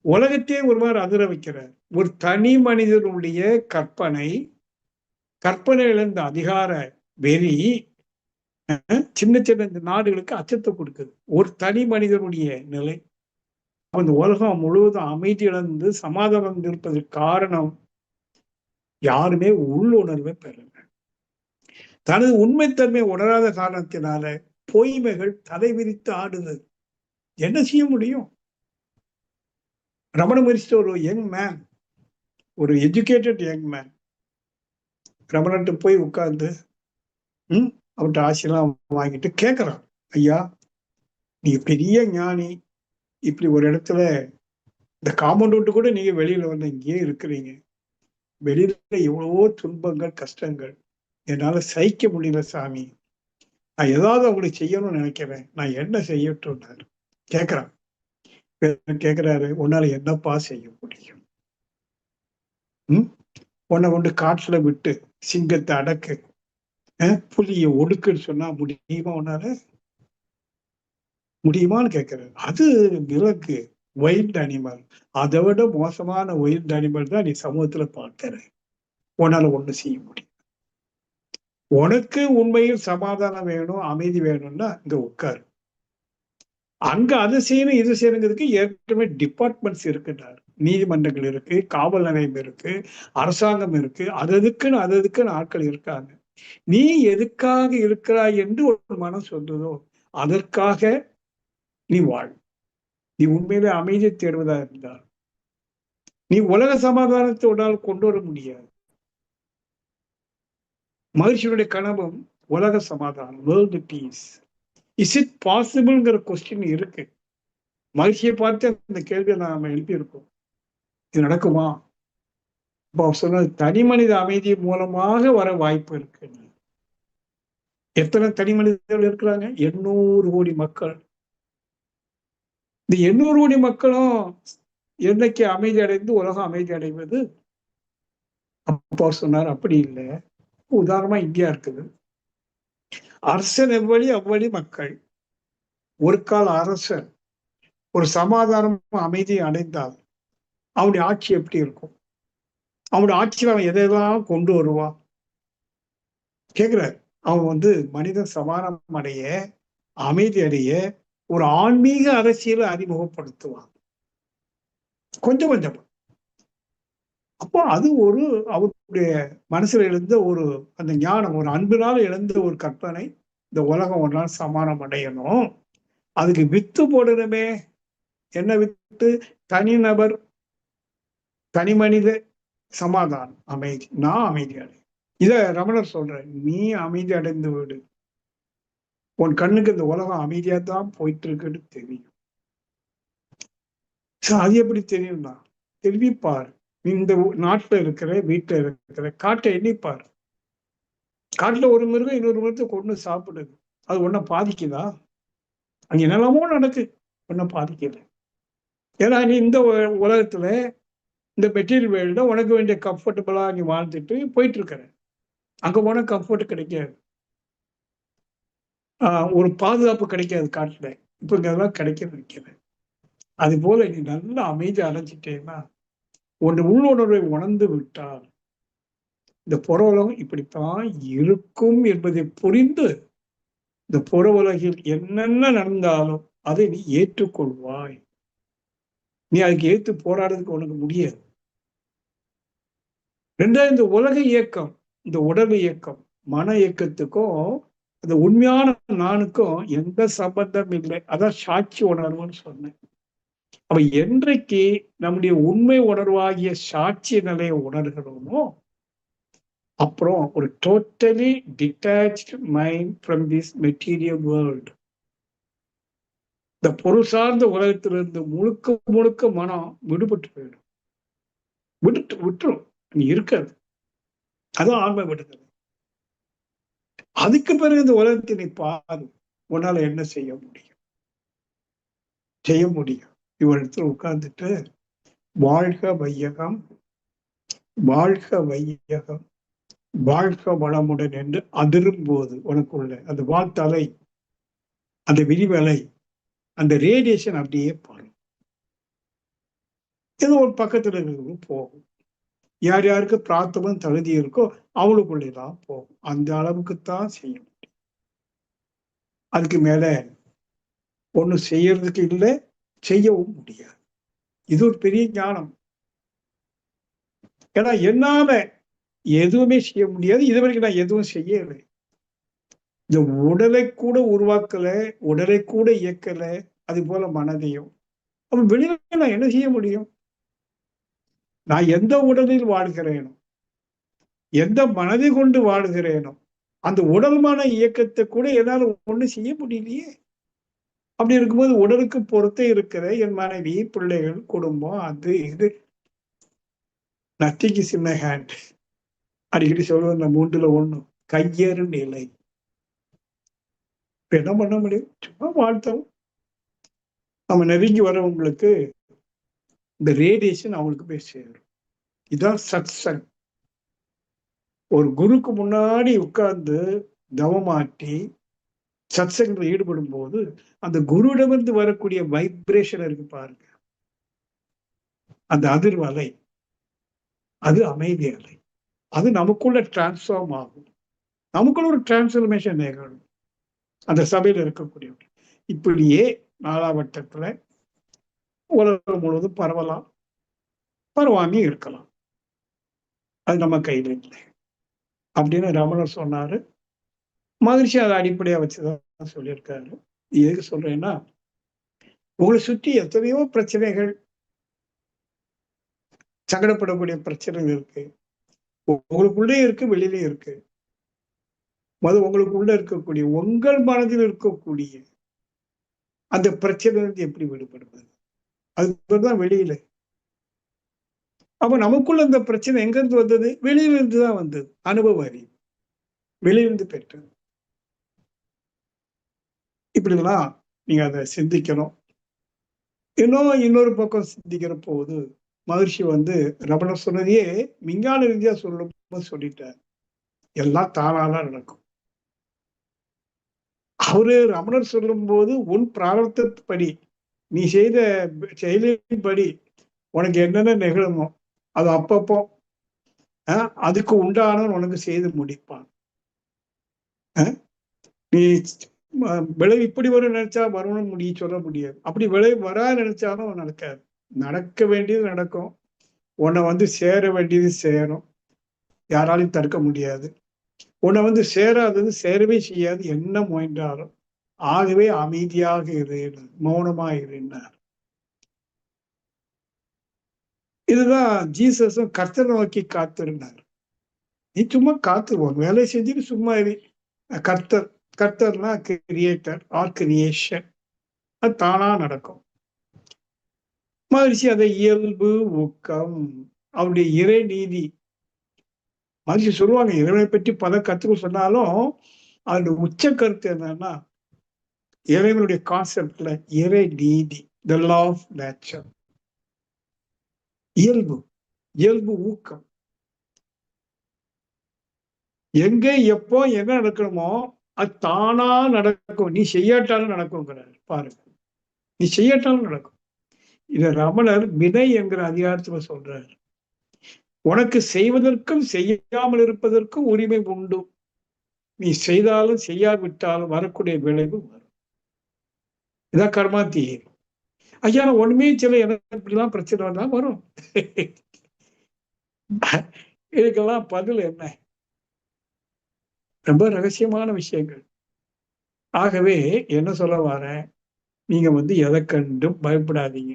Speaker 1: உலகத்தையே ஒருவாறு அதிர வைக்கிறார். ஒரு தனி மனிதனுடைய கற்பனை, கற்பனையில இருந்த அதிகார வெறி சின்ன சின்ன இந்த நாடுகளுக்கு அச்சத்தை கொடுக்குது. ஒரு தனி மனிதனுடைய நிலை. அந்த உலகம் முழுவதும் அமைதி இழந்து சமாதானம் இருப்பதற்கு காரணம், யாருமே உள்ளுணர்வை பெறல. தனது உண்மைத்தன்மை உணராத காரணத்தினால பொய்மைகள் தலை விரித்து ஆடுது. என்ன செய்ய முடியும்? ரமண மகரிஷி ஒரு யங் மேன், ஒரு எஜுகேட்டட் யங் மேன், ரமணன்ட்டு போய் உட்கார்ந்து அவர்கிட்ட ஆசையெல்லாம் வாங்கிட்டு கேட்கிறான், ஐயா நீங்க பெரிய ஞானி, இப்படி ஒரு இடத்துல இந்த காம்பவுண்ட் விட்டு கூட நீங்க வெளியில வந்து இங்கேயே இருக்கிறீங்க, வெளியில எவ்வளவோ துன்பங்கள் கஷ்டங்கள் என்னால சகிக்க முடியல சாமி, நான் ஏதாவது அவங்களுக்கு செய்யணும்னு நினைக்கிறேன், நான் என்ன செய்யட்டும் கேட்கிறான். கேட்கிறாரு, உன்னால என்னப்பா செய்ய முடியும்? உன்னை கொண்டு காட்டுல விட்டு சிங்கத்தை அடக்கு, புலிய ஒடுக்குன்னு சொன்னா முடியுமா? உன்னால முடியுமான்னு கேட்கிறாரு. அது விலங்கு, வைல்ட் அனிமல். அதை விட மோசமான வைல்ட் அனிமல் தான் நீ சமூகத்துல பார்க்கிற. உன்னால ஒண்ணு செய்ய முடியும். உனக்கு உண்மையில் சமாதானம் வேணும், அமைதி வேணும்னா இங்க உட்காரு. அங்க அதை செய்யணும் இது செய்யணுங்கிறதுக்கு ஏற்கனவே டிபார்ட்மெண்ட்ஸ் இருக்குன்றாரு. நீதிமன்றங்கள் இருக்கு, காவல் நிலையம் இருக்கு, அரசாங்கம் இருக்கு, அதுக்குன்னு ஆட்கள் இருக்காங்க. நீ எதுக்காக இருக்கிறாய் என்று ஒரு மனம் சொல்றதோ அதற்காக நீ வாழ். நீ உண்மையிலே அமைதியை தேடுவதா இருந்தால் நீ உலக சமாதானத்தை உன்னால் கொண்டு வர முடியாது. மகிழ்ச்சியுடைய கனவும் உலக சமாதானம், வேர்ல்டு பீஸ். இஸ் இட் பாசிபிள்ங்கிற கொஸ்டின் இருக்கு. மகிழ்ச்சியை பார்த்து அந்த கேள்வியை நாம எழுப்பியிருக்கோம், இது நடக்குமா? இப்போ சொன்னது தனி மனித அமைதி மூலமாக வர வாய்ப்பு இருக்கு. எத்தனை தனி மனிதர்கள் இருக்கிறாங்க? 800 கோடி மக்கள். இந்த 800 கோடி மக்களும் என்னைக்கு அமைதி அடைந்து உலகம் அமைதி அடைவது? அப்பா சொன்னார், அப்படி இல்லை. உதாரணமா இந்தியா இருக்குது. அரசன் எவ்வளி அவ்வளி மக்கள். ஒரு கால அரசன் ஒரு சமாதானம் அமைதியை அடைந்தால் அவனுடைய ஆட்சி எப்படி இருக்கும்? அவனுடைய ஆட்சியில் அவன் எதையெல்லாம் கொண்டு வருவான் கேட்கிறார். அவன் மனிதன் சமாதானம் அடைய, அமைதி அடைய ஒரு ஆன்மீக அரசியலை அறிமுகப்படுத்துவான், கொஞ்சம் கொஞ்சம். அப்போ அது ஒரு அவருடைய மனசுல எழுந்த ஒரு அந்த ஞானம், ஒரு அன்பினால் எழுந்த ஒரு கற்பனை. இந்த உலகம் ஒரு நாள் சமாதானம் அடையணும், அதுக்கு வித்து போடணுமே. என்ன வித்து? தனிநபர், தனி மனித சமாதானம், அமைதி. நான் அமைதி அடை. இத ரமணர் சொல்றேன், நீ அமைதி அடைந்து விடு, உன் கண்ணுக்கு இந்த உலகம் அமைதியா தான் போயிட்டு இருக்குன்னு தெரியும். அது எப்படி தெரியும்னா, தெரிவிப்பார். இந்த நாட்டுல இருக்கிற, வீட்டுல இருக்கிற காட்டை எண்ணிப்பார். காட்டுல ஒரு மிருகம் இன்னொரு மிருகத்தை கொண்டு சாப்பிடுது, அது ஒன்ன பாதிக்குதா? அங்க என்னெல்லாமோ நடக்கு, ஒன்ன பாதிக்கல. ஏன்னா நீ இந்த உலகத்துல இந்த மெட்டீரியல் வேர்ல்ட உனக்கு வேண்டிய கம்ஃபர்டபுளா நீ வாழ்ந்துட்டு போயிட்டு இருக்கிற. அங்க போனா கம்ஃபர்ட் கிடைக்காது, ஒரு பாதுகாப்பு கிடைக்காது காட்டுல. இப்ப இங்க அதெல்லாம் கிடைக்க வைக்கிறது. அது போல நீ நல்லா அமைதி அடைஞ்சிட்டேன்னா, உன் உள்ளுணர்வை உணர்ந்து விட்டால் இந்த புற உலகம் இப்படித்தான் இருக்கும் என்பதை புரிந்து, இந்த புற உலகில் என்னென்ன நடந்தாலும் அதை நீ ஏற்றுக்கொள்வாய். நீ அதுக்கு ஏற்று போராடுறதுக்கு உனக்கு முடியாது. ரெண்டாவது, இந்த உலக இயக்கம், இந்த உடல் இயக்கம், மன இயக்கத்துக்கும் அந்த உண்மையான நானுக்கும் எந்த சம்பந்தம் இல்லை. அதான் சாட்சி உணர்வுன்னு சொன்னேன். அப்ப என்றைக்கு நம்முடைய உண்மை உணர்வாகிய சாட்சி நிலையை உணர்கிறோமோ, அப்புறம் ஒரு totally detached mind from this material world, இந்த பொருள் சார்ந்த உலகத்திலிருந்து முழுக்க முழுக்க மனம் விடுபட்டு போயிடும். விட்டுரும், நீ இருக்காது. அதான் ஆன்மை விடுதலை. அதுக்கு பிறகு இந்த உலகத்தை நீ பாரு, உன்னால என்ன செய்ய முடியும்? செய்ய முடியும். இவரிடத்துல உட்கார்ந்துட்டு வாழ்க வையகம், வாழ்க வையகம், வாழ்க வளமுடன் என்று அதிரும் போது உனக்குள்ள அந்த வாழ்த்தலை, அந்த விரிவலை, அந்த ரேடியேஷன் அப்படியே பாருங்க. ஏதோ ஒரு பக்கத்துல இருக்கிறவங்க போகும். யார் யாருக்கு பிரார்த்தமும் தகுதி இருக்கோ அவளுக்குள்ளேதான் போகும். அந்த அளவுக்குத்தான் செய்ய முடியும். அதுக்கு மேல ஒண்ணு செய்யறதுக்கு இல்லை, செய்யவும் முடியாது. இது ஒரு பெரிய ஞானம். ஏன்னா என்னால எதுவுமே செய்ய முடியாது, இது வரைக்கும் நான் எதுவும் செய்யலை. இந்த உடலை கூட உருவாக்கல, உடலை கூட இயக்கல, அது போல மனதையும். அப்ப வெளியில நான் என்ன செய்ய முடியும்? நான் எந்த உடலில் வாழ்கிறேனோ, எந்த மனதை கொண்டு வாழ்கிறேனோ, அந்த உடல்மான இயக்கத்தை கூட என்னால ஒண்ணும் செய்ய முடியலையே. அப்படி இருக்கும்போது உடலுக்கு பொறுத்தே இருக்கிற என் மனைவி, பிள்ளைகள், குடும்பம், அது இது nothing is in my hand. அடிக்கடி சொல்லுவேன், நான் 3ல் 1 கையேறு நிலை. இப்ப என்ன பண்ண முடியும்? சும்மா வாழ்த்தவும். நம்ம நெருங்கி வரவங்களுக்கு இந்த ரேடியேஷன் அவங்களுக்கு போய் சேரும். இதான் சத்சங். ஒரு குருக்கு முன்னாடி உட்கார்ந்து தவமாட்டி சத்சங்கத்தில் ஈடுபடும் போது அந்த குருவிடமிருந்து வரக்கூடிய வைப்ரேஷன் இருக்கு பாருங்க, அந்த அதிர்வலை, அது அமைதி அலை. அது நமக்குள்ள டிரான்ஸ்ஃபார்ம் ஆகும். நமக்குள்ள ஒரு டிரான்ஸ்ஃபர்மேஷன் நிகழும் அந்த சபையில் இருக்கக்கூடியவங்க. இப்படியே 4ஆம் வட்டத்துல உலகம் முழுவதும் பரவலாம், பரவாமி இருக்கலாம். அது நம்ம கையில் இல்லை அப்படின்னு ரமணர் சொன்னாரு. மகிழ்ச்சி அதை அடிப்படையா வச்சுதான் சொல்லியிருக்காரு. எதுக்கு சொல்றேன்னா, உங்களை சுற்றி எத்தனையோ பிரச்சனைகள், சங்கடப்படக்கூடிய பிரச்சனைகள் இருக்கு. உங்களுக்குள்ளே இருக்கு, வெளியிலே இருக்கு. உங்களுக்குள்ள இருக்கக்கூடிய, உங்கள் மனதில் இருக்கக்கூடிய அந்த பிரச்சனை எப்படி விடுபடுவது? அதுதான் வெளியில. அப்ப நமக்குள்ள இந்த பிரச்சனை எங்க இருந்து வந்தது? வெளியிலிருந்து தான் வந்தது. அனுபவ அறிவு வெளியிலிருந்து பெற்றது. இப்படிலாம் நீங்க அதை சிந்திக்கணும். இன்னொரு பக்கம் சிந்திக்கிற போது மகிழ்ச்சி ரமணர் சொன்னதையே விஞ்ஞான ரீதியா சொல்லிட்டார். எல்லாம் தானாதான் நடக்கும். அவரு ரமணர் சொல்லும் போது உன் பிராரப்தப்படி, நீ செய்த செயலின்படி உனக்கு என்னென்ன நிகழுமோ அது அப்பப்போ அதுக்கு உண்டான உனக்கு செய்து முடிப்பான். நீ விளைவு இப்படி வரும் நினைச்சா வரணும்னு சொல்ல முடியாது. அப்படி விளைவு வரா நினைச்சாலும் நடக்காது. நடக்க வேண்டியது நடக்கும். உன்னை சேர வேண்டியது சேரும். யாராலையும் தடுக்க முடியாது. உன்னை சேராதது சேரவே செய்யாது, என்ன முயன்றாலும். ஆகவே அமைதியாக இரு, மௌனமாக இருந்தார். இதுதான் ஜீசஸும் கர்த்தர் நோக்கி காத்திருந்தார். நீ சும்மா காத்துருவோம், வேலை செஞ்சுட்டு சும்மா இரு. கர்த்தர்னா கிரியேட்டர் ஆர் கிரியேஷன், அது தானா நடக்கும். மகிழ்ச்சி அதை இயல்பு ஊக்கம், அவருடைய இறை நீதி. மகிழ்ச்சி சொல்லுவாங்க, இறைவனை பற்றி பல கருத்துக்கள் சொன்னாலும் அதோட உச்ச கருத்து என்னன்னா, இறைவனுடைய கான்செப்ட்ல இறை நீதி, த லா ஆஃப் நேச்சர். இயல்பு ஊக்கம். எங்க எப்போ என்ன நடக்கணுமோ அது தானா நடக்கும். நீ செய்யாட்டாலும் நடக்கும்ங்கிறாரு பாருங்க. நீ செய்யாட்டாலும் நடக்கும். இத ரமணர் வினை என்கிற அதிகாரத்துல சொல்றாரு. உனக்கு செய்வதற்கும் செய்யாமல் இருப்பதற்கும் உரிமை உண்டு. நீ செய்தாலும் செய்யாவிட்டாலும் வரக்கூடிய விளைவு வரும். இதான் கர்மா தீர். ஐயா ஒண்ணுமே சொல்ல, எனக்கு இப்படிலாம் பிரச்சனை வரும். இதுக்கெல்லாம் பதில் என்ன? ரொம்ப ரகசியமான விஷயங்கள். ஆகவே என்ன சொல்ல வரேன், நீங்க எதை கண்டும் பயப்படாதீங்க,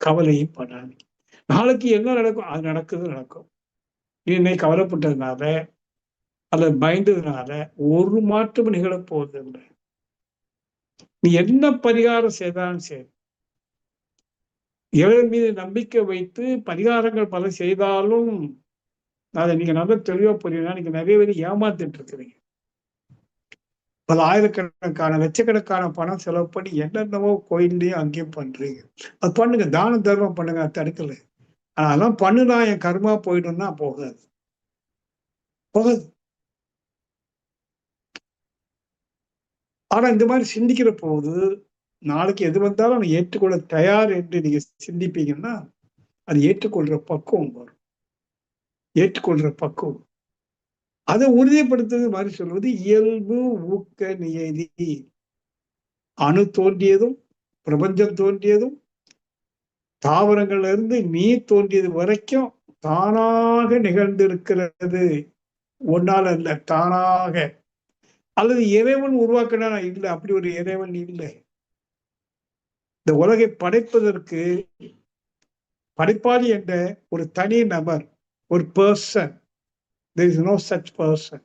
Speaker 1: கவலையும் படாதீங்க. நாளைக்கு என்ன நடக்கும் அது நடக்கும். நீ இன்னைக்கு கவலைப்பட்டதுனால அல்லது பயந்ததுனால ஒரு மாற்றமும் நிகழப்போவதில்லை. நீ என்ன பரிகாரம் செய்தாலும் சரி, இறைவன் மீது நம்பிக்கை வைத்து பரிகாரங்கள் பல செய்தாலும் அதை நீங்க நல்லா தெளிவா புரியுங்க. நீங்க நிறைய பேர் ஏமாத்திட்டு இருக்கிறீங்க. பல ஆயிரக்கணக்கான லட்சக்கணக்கான பணம் செலவு பண்ணி என்னென்னவோ கோயில்லையும் அங்கேயும் பண்றீங்க. அது பண்ணுங்க, தான தர்மம் பண்ணுங்க, அது தடுக்கல. அதெல்லாம் பண்ணுனா என் கர்மா போயிடும்னா போகாது. ஆனா இந்த மாதிரி சிந்திக்கிற போது நாளைக்கு எது வந்தாலும் அதை ஏற்றுக்கொள்ள தயார் என்று நீங்க சிந்திப்பீங்கன்னா அது ஏற்றுக்கொள்ற பக்குவம் வரும். அதை உறுதிப்படுத்துறது மாதிரி சொல்வது இயல்பு ஊக்க நியதி. அணு தோன்றியதும் பிரபஞ்சம் தோன்றியதும் தாவரங்கள்ல இருந்து நீர் தோன்றியது வரைக்கும் தானாக நிகழ்ந்திருக்கிறது. ஒன்னால அல்ல, தானாக. அல்லது இறைவன் உருவாக்கினா இல்லை, அப்படி ஒரு இறைவன் இல்லை. இந்த உலகை படைப்பதற்கு படைப்பாளி என்ற ஒரு தனி நபர், ஒரு person, there is no such person.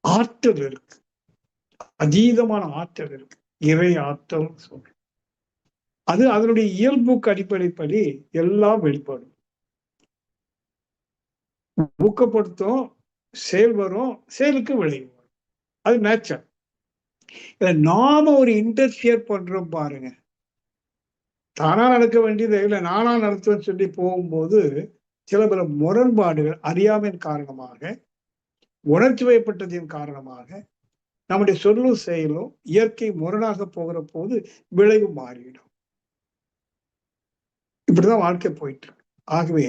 Speaker 1: ஆற்றல் இருக்கு, அதீதமான ஆற்றல் இருக்கு, இறை ஆற்றல் சொல்றேன். அது அதனுடைய இயல்புக்கு அடிப்படைப்படி எல்லாம் வெளிப்படும். ஊக்கப்படுத்தும், செயல் வரும், செயலுக்கு விளைவு வரும். அது நேச்சர். நாம ஒரு இன்டர்ஃபியர் பண்றோம் பாருங்க. தானா நடக்க வேண்டியது இல்லை, நானா நடத்துவேன்னு சொல்லி போகும்போது சில பல முரண்பாடுகள் அறியாமையின் காரணமாக, உணர்ச்சி வயப்பட்டதின் காரணமாக நம்முடைய சொல்லும் செயலும் இயற்கை முரணாக போகிற போது விளைவு மாறிடும். இப்படிதான் வாழ்க்கை போயிட்டு இருக்கு. ஆகவே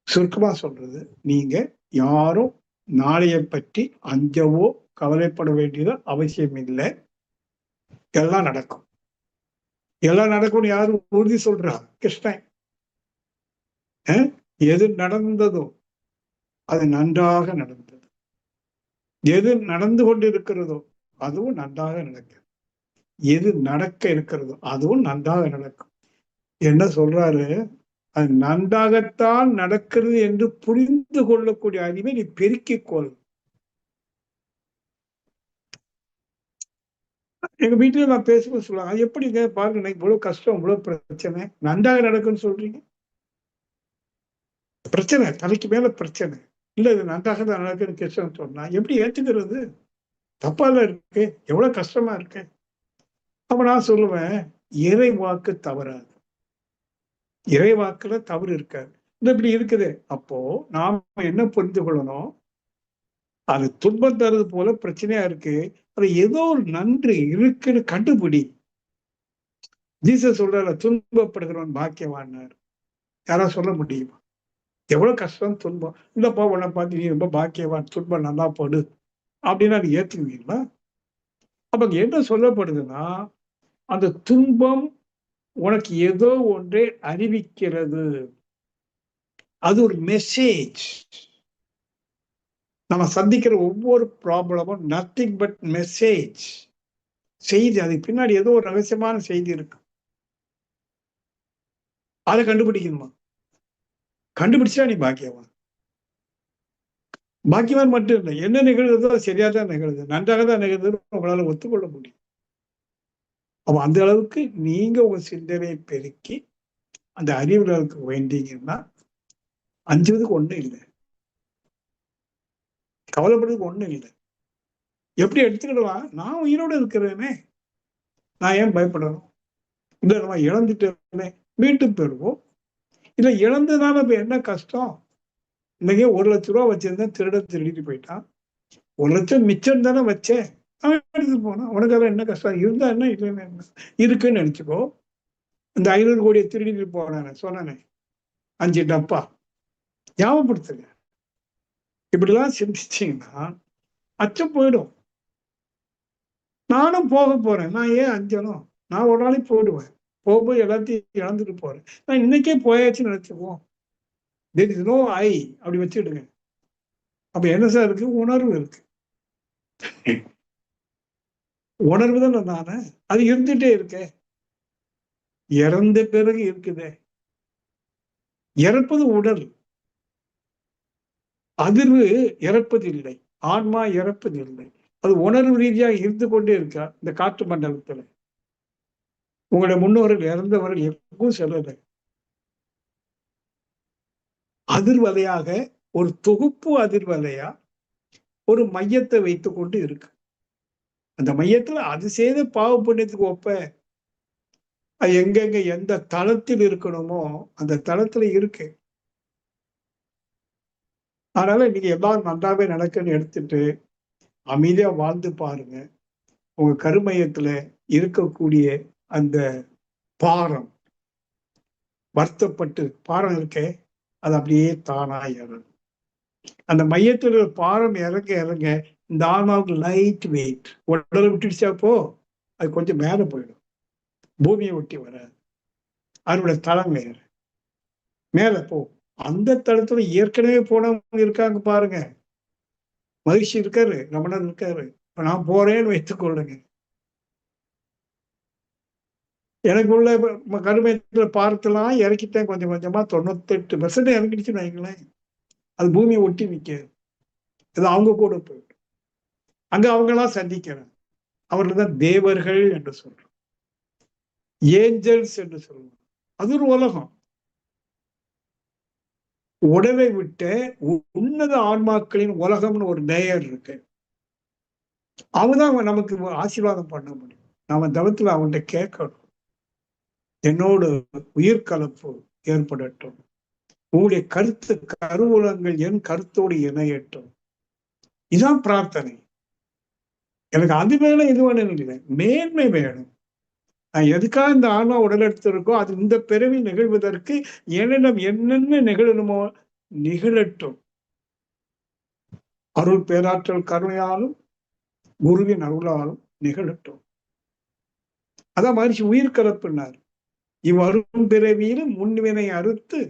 Speaker 1: சுருக்கமா சொல்றது, நீங்க யாரும் நாளைய பற்றி அஞ்சவோ கவலைப்பட வேண்டியது அவசியம் இல்லை. எல்லாம் நடக்கும், எல்லாம் நடக்கும்னு யாரும் உறுதி சொல்றா? கிருஷ்ணன். எது நடந்ததோ அது நன்றாக நடந்தது, எது நடந்து கொண்டு இருக்கிறதோ அதுவும் நன்றாக நடக்கும், எது நடக்க இருக்கிறதோ அதுவும் நன்றாக நடக்கும். என்ன சொல்றாரு? அது நன்றாகத்தான் நடக்கிறது என்று புரிந்து கொள்ளக்கூடிய அறிவை நீ பெருக்கிக் கொள். எங்க வீட்டுல நான் பேசும்போது சொல்லுவாங்க, எப்படிங்க பாருங்க, இவ்வளவு கஷ்டம், இவ்வளவு பிரச்சனை, நன்றாக நடக்குன்னு சொல்றீங்க. பிரச்சனை தலைக்கு மேல பிரச்சனை இல்ல, இது நன்றாக தான் நடக்குன்னு கிருஷ்ணன் சொன்னா எப்படி ஏற்றுக்கிறது? தப்பால இருக்கு, எவ்வளவு கஷ்டமா இருக்கு. அப்ப நான் சொல்லுவேன், இறை வாக்கு தவறாது, இறை வாக்குல தவறு இருக்காது. இப்படி இருக்குது. அப்போ நாம என்ன புரிந்து கொள்ளணும்? அது துன்பம் தருது போல பிரச்சனையா இருக்கு, அது ஏதோ ஒரு நன்றி இருக்குன்னு கண்டுபிடி. ஜீசஸ் சொல்றாரு, துன்பப்படுகிறவன் பாக்கியவானார். யாராவது சொல்ல முடியுமா? எவ்வளவு கஷ்டம் துன்பம், இல்லப்பா உன்னை பார்த்து நீ ரொம்ப பாக்கியவான், துன்பம் நல்லா போடு அப்படின்னு அது ஏத்துக்குவீங்களா? அப்ப என்ன சொல்லப்படுதுன்னா, அந்த துன்பம் உனக்கு ஏதோ ஒன்றை அறிவிக்கிறது, அது ஒரு மெசேஜ். நம்ம சந்திக்கிற ஒவ்வொரு ப்ராப்ளமும் நத்திங் பட் மெசேஜ், செய்தி. அதுக்கு பின்னாடி ஏதோ ஒரு ரகசியமான செய்தி இருக்கு. அதை கண்டுபிடிக்கணுமா? கண்டுபிடிச்சா நீ பாக்கியவான். பாக்கியவான் மட்டும் இல்லை, என்ன நிகழ்றதோ சரியா தான் நிகழுது, நன்றாக தான் நிகழ்ந்தது உங்களால ஒத்துக்கொள்ள முடியும். அப்ப அந்த அளவுக்கு நீங்க உங்க சிந்தனையை பெருக்கி அந்த அறிவுகளுக்கு வேண்டீங்கன்னா அஞ்சுவதுக்கு ஒண்ணும் இல்லை, கவலைப்படுறதுக்கு ஒண்ணும் இல்லை. எப்படி எடுத்துக்கிடலாம்? நான் உயிரோடு இருக்கிறேனே, நான் ஏன் பயப்படணும்? இல்ல நம்ம இழந்துட்டேனே, மீண்டும் பெறுவோம். இல்ல இழந்ததுனால இப்ப என்ன கஷ்டம்? இன்னைக்கு 1,00,000 வச்சிருந்தேன், திருடிட்டு போயிட்டான். 1,00,000 மிச்சம் தானே வச்சேன், அவன் எடுத்துட்டு போனான். உனக்கெல்லாம் என்ன கஷ்டம்? இருந்தா என்ன, இல்லைன்னு என்ன? இருக்குன்னு நினைச்சுக்கோ. இந்த 500 கோடியை திருடிட்டு போனானே சொன்னானே, 5 டப்பா, ஞாபகப்படுத்துங்க. இப்படிலாம் சிந்திச்சீங்கன்னா அச்சம் போயிடும். நானும் போக போறேன், நான் ஏன் அஞ்சணும்? நான் ஒரு நாளைக்கு போயிடுவேன், போகும்போது எல்லாத்தையும் இழந்துட்டு போறேன். நான் இன்னைக்கே போயாச்சுன்னு நினைச்சுக்குவோம். there is no I அப்படி வச்சுடுங்க. அப்ப என்ன சார் இருக்கு? உணர்வு இருக்கு. உணர்வு தானே நானு, அது இருந்துட்டே இருக்கே. இறந்த பிறகு இருக்குதே, இறப்பது உடல், அதிர்வு இறப்பதில்லை, ஆன்மா இறப்பதில்லை. அது உணர்வு ரீதியாக இருந்து கொண்டே இருக்கா இந்த காற்று மண்டலத்துல. உங்களுடைய முன்னோர்கள் இறந்தவர்கள் எப்பவும் செல்லலை. அதிர்வலையாக ஒரு தொகுப்பு அதிர்வலையா ஒரு மையத்தை வைத்துக் கொண்டு இருக்கு. அந்த மையத்துல அது செய்த பாவ புண்ணியத்துக்கு ஒப்ப அது எங்கெங்க எந்த தளத்தில் இருக்கணுமோ அந்த தளத்துல இருக்கு. அதனால நீங்க எல்லாரும் நன்றாவே நடக்குன்னு எடுத்துட்டு அமைதியா வாழ்ந்து பாருங்க. உங்க கருமையத்துல இருக்கக்கூடிய அந்த பாரம், வருத்தப்பட்டு பாரம் இருக்கே, அது அப்படியே தானா இறங்கும். அந்த மையத்தில் பாரம் இறங்க இறங்க இந்த ஆன்மாவுக்கு லைட் வெயிட், உடலை விட்டுடுச்சாப்போ அது கொஞ்சம் மேல போயிடும், பூமியை ஒட்டி வராது. அதனுடைய தளம் வேறு, மேல போ. அந்த தளத்துல ஏற்கனவே போனவங்க இருக்காங்க பாருங்க. மகிழ்ச்சி இருக்காரு, ரமணன் இருக்காரு, இப்ப நான் போறேன்னு வைத்துக் கொள்ளுங்க. எனக்கு உள்ள கருமையத்துல பார்த்தெல்லாம் இறக்கிட்டேன் கொஞ்சம் கொஞ்சமா. 98% இறக்கிடுச்சுன்னு வைங்களேன். அது பூமியை ஒட்டி நிற்காது. அது அவங்க கூட போயிடும். அங்க அவங்களாம் சந்திக்கிறேன். அவர்கள் தான் தேவர்கள் என்று சொல்றோம், ஏஞ்சல்ஸ் என்று சொல்றோம். அது ஒரு உலகம். உடலை விட்டு உன்னத ஆன்மாக்களின் உலகம்னு ஒரு லேயர் இருக்கு. அவன்தான் நமக்கு ஆசீர்வாதம் பண்ண முடியும். நாம தவத்துல அவன்கிட்ட கேட்கணும், என்னோடு உயிர் கலப்பு ஏற்படட்டும், உங்களுடைய கருத்து கருவூலங்கள் என் கருத்தோடு இணையட்டும். இதான் பிரார்த்தனை. எனக்கு அது வேணும் இது வேணும் இல்லை, மேன்மை வேணும். நான் எதுக்காக இந்த ஆன்மா உடல் எடுத்திருக்கோ அது இந்த பிறவி நிகழ்வதற்கு என்னிடம் என்னென்ன நிகழணுமோ நிகழட்டும். அருள் பேராற்றல் கருணையாலும் குருவின் அருளாலும் நிகழட்டும். அதான் மனுஷன் உயிர் கலப்பினார். இவ்வரும் பிறவியிலும் முன்வினை அறுத்து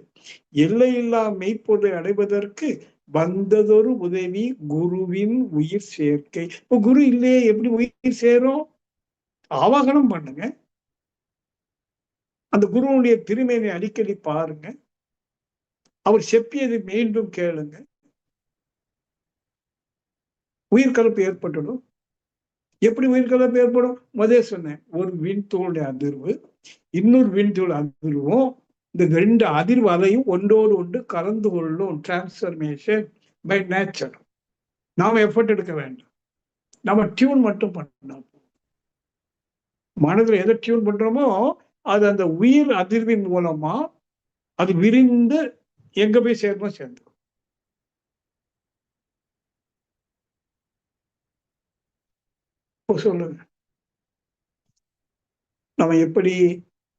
Speaker 1: எல்லையில்லா மெய்ப்பொருளை அடைவதற்கு வந்ததொரு உதவி குருவின் உயிர் சேர்க்கை. இப்போ குரு இல்லையே எப்படி உயிர் சேரும்? ஆவாகனம் பண்ணுங்க. அந்த குருவுடைய திருமையை அடிக்கடி பாருங்க. அவர் செப்பியதை மீண்டும் கேளுங்க. உயிர் கலப்பு ஏற்பட்டுடும். எப்படி உயிர் கலப்பு ஏற்படும்? முதல் சொன்னேன், ஒரு விண்தூளுடைய அதிர்வு இன்னொரு விண்தூள் அதிர்வும், இந்த 2 அதிர்வு அலையும் ஒன்றோடு ஒன்று கலந்து கொள்ளும். Transformation by nature. நாம எஃபர்ட் எடுக்க வேண்டாம், நம்ம டியூன் மட்டும் பண்ணோம். மனதில் எதை டியூன் பண்றோமோ அது அந்த உயிர் அதிர்வின் மூலமா அது விரிந்து எங்க போய் சேரணும் சேர்ந்து. சொல்லுங்க, நம்ம எப்படி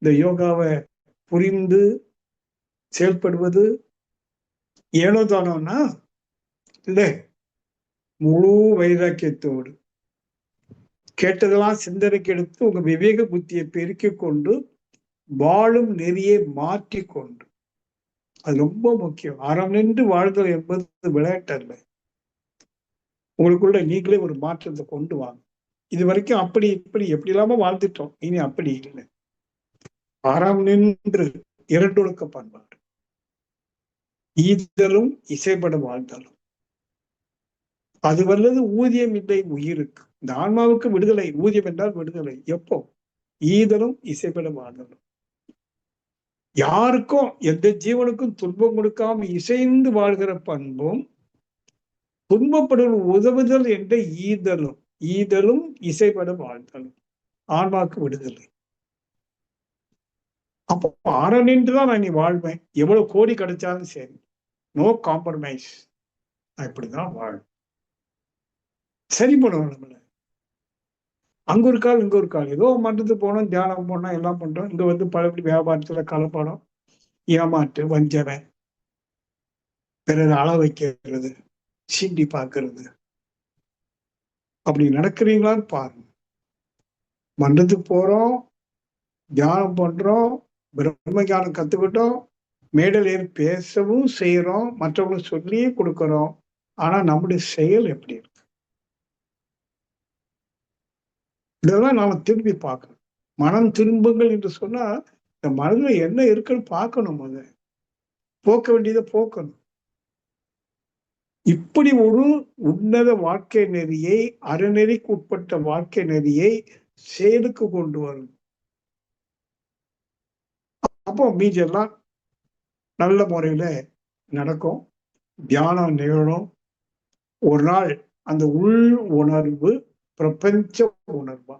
Speaker 1: இந்த யோகாவை புரிந்து செயல்படுவது? ஏனோ தானோன்னா இல்லை, முழு வைராக்கியத்தோடு கேட்டதெல்லாம் சிந்தனைக்கு எடுத்து உங்க விவேக புத்தியை பெருக்கிக் கொண்டு வாழும் நெறியை மாற்றிக்கொண்டு, அது ரொம்ப முக்கியம். அறம் நின்று வாழ்தல் என்பது விளையாட்டு அல்ல. உங்களுக்குள்ள நீங்களே ஒரு மாற்றத்தை கொண்டு வாங்க. இது வரைக்கும் அப்படி இப்படி எப்படி இல்லாம வாழ்ந்துட்டோம், இனி அப்படி இல்லை. அறம் நின்று இரண்டொழுக்க பண்பாடு, ஈதலும் இசைப்பட வாழ்தலும். அது வல்லது ஊதியம் இல்லை உயிருக்கு. இந்த ஆன்மாவுக்கு விடுதலை. ஊதியம் என்றால் விடுதலை. எப்போ? ஈதலும் இசைப்பட வாழ்தலும். யாருக்கும் எந்த ஜீவனுக்கும் துன்பம் கொடுக்காம இசைந்து வாழ்கிற பண்பும், துன்பப்படுவது உதவுதல் என்ற ஈதலும், ஈதலும் இசைப்பட வாழ்தலும் ஆன்மாவுக்கு விடுதலை. அப்போ அறம் நின்றுதான் நான் நீ வாழ்வேன். எவ்வளவு கோடி கிடைச்சாலும் சரி, நோ காம்ப்ரமைஸ். நான் இப்படிதான் வாழ்வேன். சரி பண்ணுவோம் நம்மள. அங்க ஒரு கால் இங்க ஒரு கால். ஏதோ மன்றத்துக்கு போனோம், தியானம் போனோம், எல்லாம் பண்றோம். இங்க வந்து பழப்படி வியாபாரத்துல கலப்படம், ஏமாற்று, வஞ்சனை, பிறர் அள வைக்கிறது, சீண்டி பார்க்கறது. அப்படி நடக்கிறீங்களான்னு பாருங்க. மன்றத்துக்கு போறோம், தியானம் பண்றோம், பிரம்ம ஞானம் கத்துக்கிட்டோம், மேடல் ஏறி பேசவும் செய்யறோம், மற்றவங்களுக்கு சொல்லியே கொடுக்கறோம். ஆனா நம்முடைய செயல் எப்படி இருக்கு? இதெல்லாம் நாம திரும்பி பார்க்கணும். மனம் திரும்புங்கள் என்று சொன்னா இந்த மனதில் என்ன இருக்குன்னு பார்க்கணும். முதல்ல போக்க வேண்டியதை போக்கணும். இப்படி ஒரு உன்னத வாழ்க்கை நெறியை, அறநெறிக்கு உட்பட்ட வாழ்க்கை நெறியை செயலுக்கு கொண்டு வரணும். அப்போ மீதெல்லாம் நல்ல முறையில நடக்கும். தியானம் நிகழும். ஒரு நாள் அந்த உள் உணர்வு பிரபஞ்ச உணர்வா,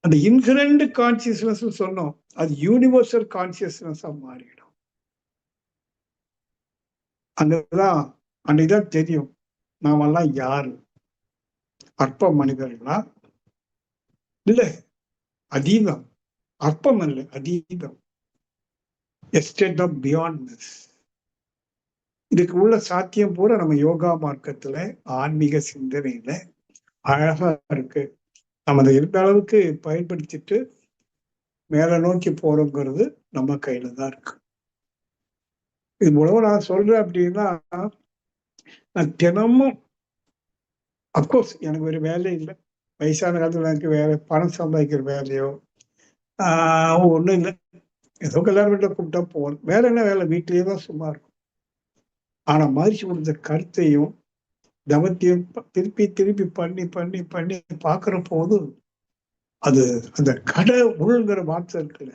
Speaker 1: அந்த இன்ஹரண்ட் கான்சியஸ்னஸ் சொன்னோம், அது யூனிவர்சல் கான்சியஸ்னஸா மாறிடும். அங்கதான் அன்னைக்குதான் தெரியும் நாமெல்லாம் யாரு. அற்ப மனிதர்களா? இல்ல, அதீதம். அற்பம் அல்ல, அதீதம். Estate of பியாண்ட்னஸ். இதுக்கு உள்ள சாத்தியம் பூரா நம்ம யோகா மார்க்கத்துல, ஆன்மீக சிந்தனையில அழகா இருக்கு. நம்ம அதை எந்த அளவுக்கு பயன்படுத்திட்டு மேல நோக்கி போறோங்கிறது நம்ம கையில தான் இருக்கு. இது மூலமா நான் சொல்றேன் அப்படின்னா, நான் தினமும், அப்கோர்ஸ் எனக்கு ஒரு வேலை இல்லை. வயசான காலத்துல எனக்கு வேற பணம் சம்பாதிக்கிற வேலையோ ஒன்றும் இல்லை, ஏதோ கல்யாண வீட்டில் கூப்பிட்டா போகணும், வேற என்ன வேலை, வீட்டிலேயே தான் சும்மா இருக்கும். ஆனா மகிழ்ச்சி கொடுத்த கருத்தையும் தவத்தையும் திருப்பி திருப்பி பண்ணி பண்ணி பண்ணி பார்க்கிற போது அது அந்த கடவுள்ங்கிற வார்த்தை இருக்குல்ல,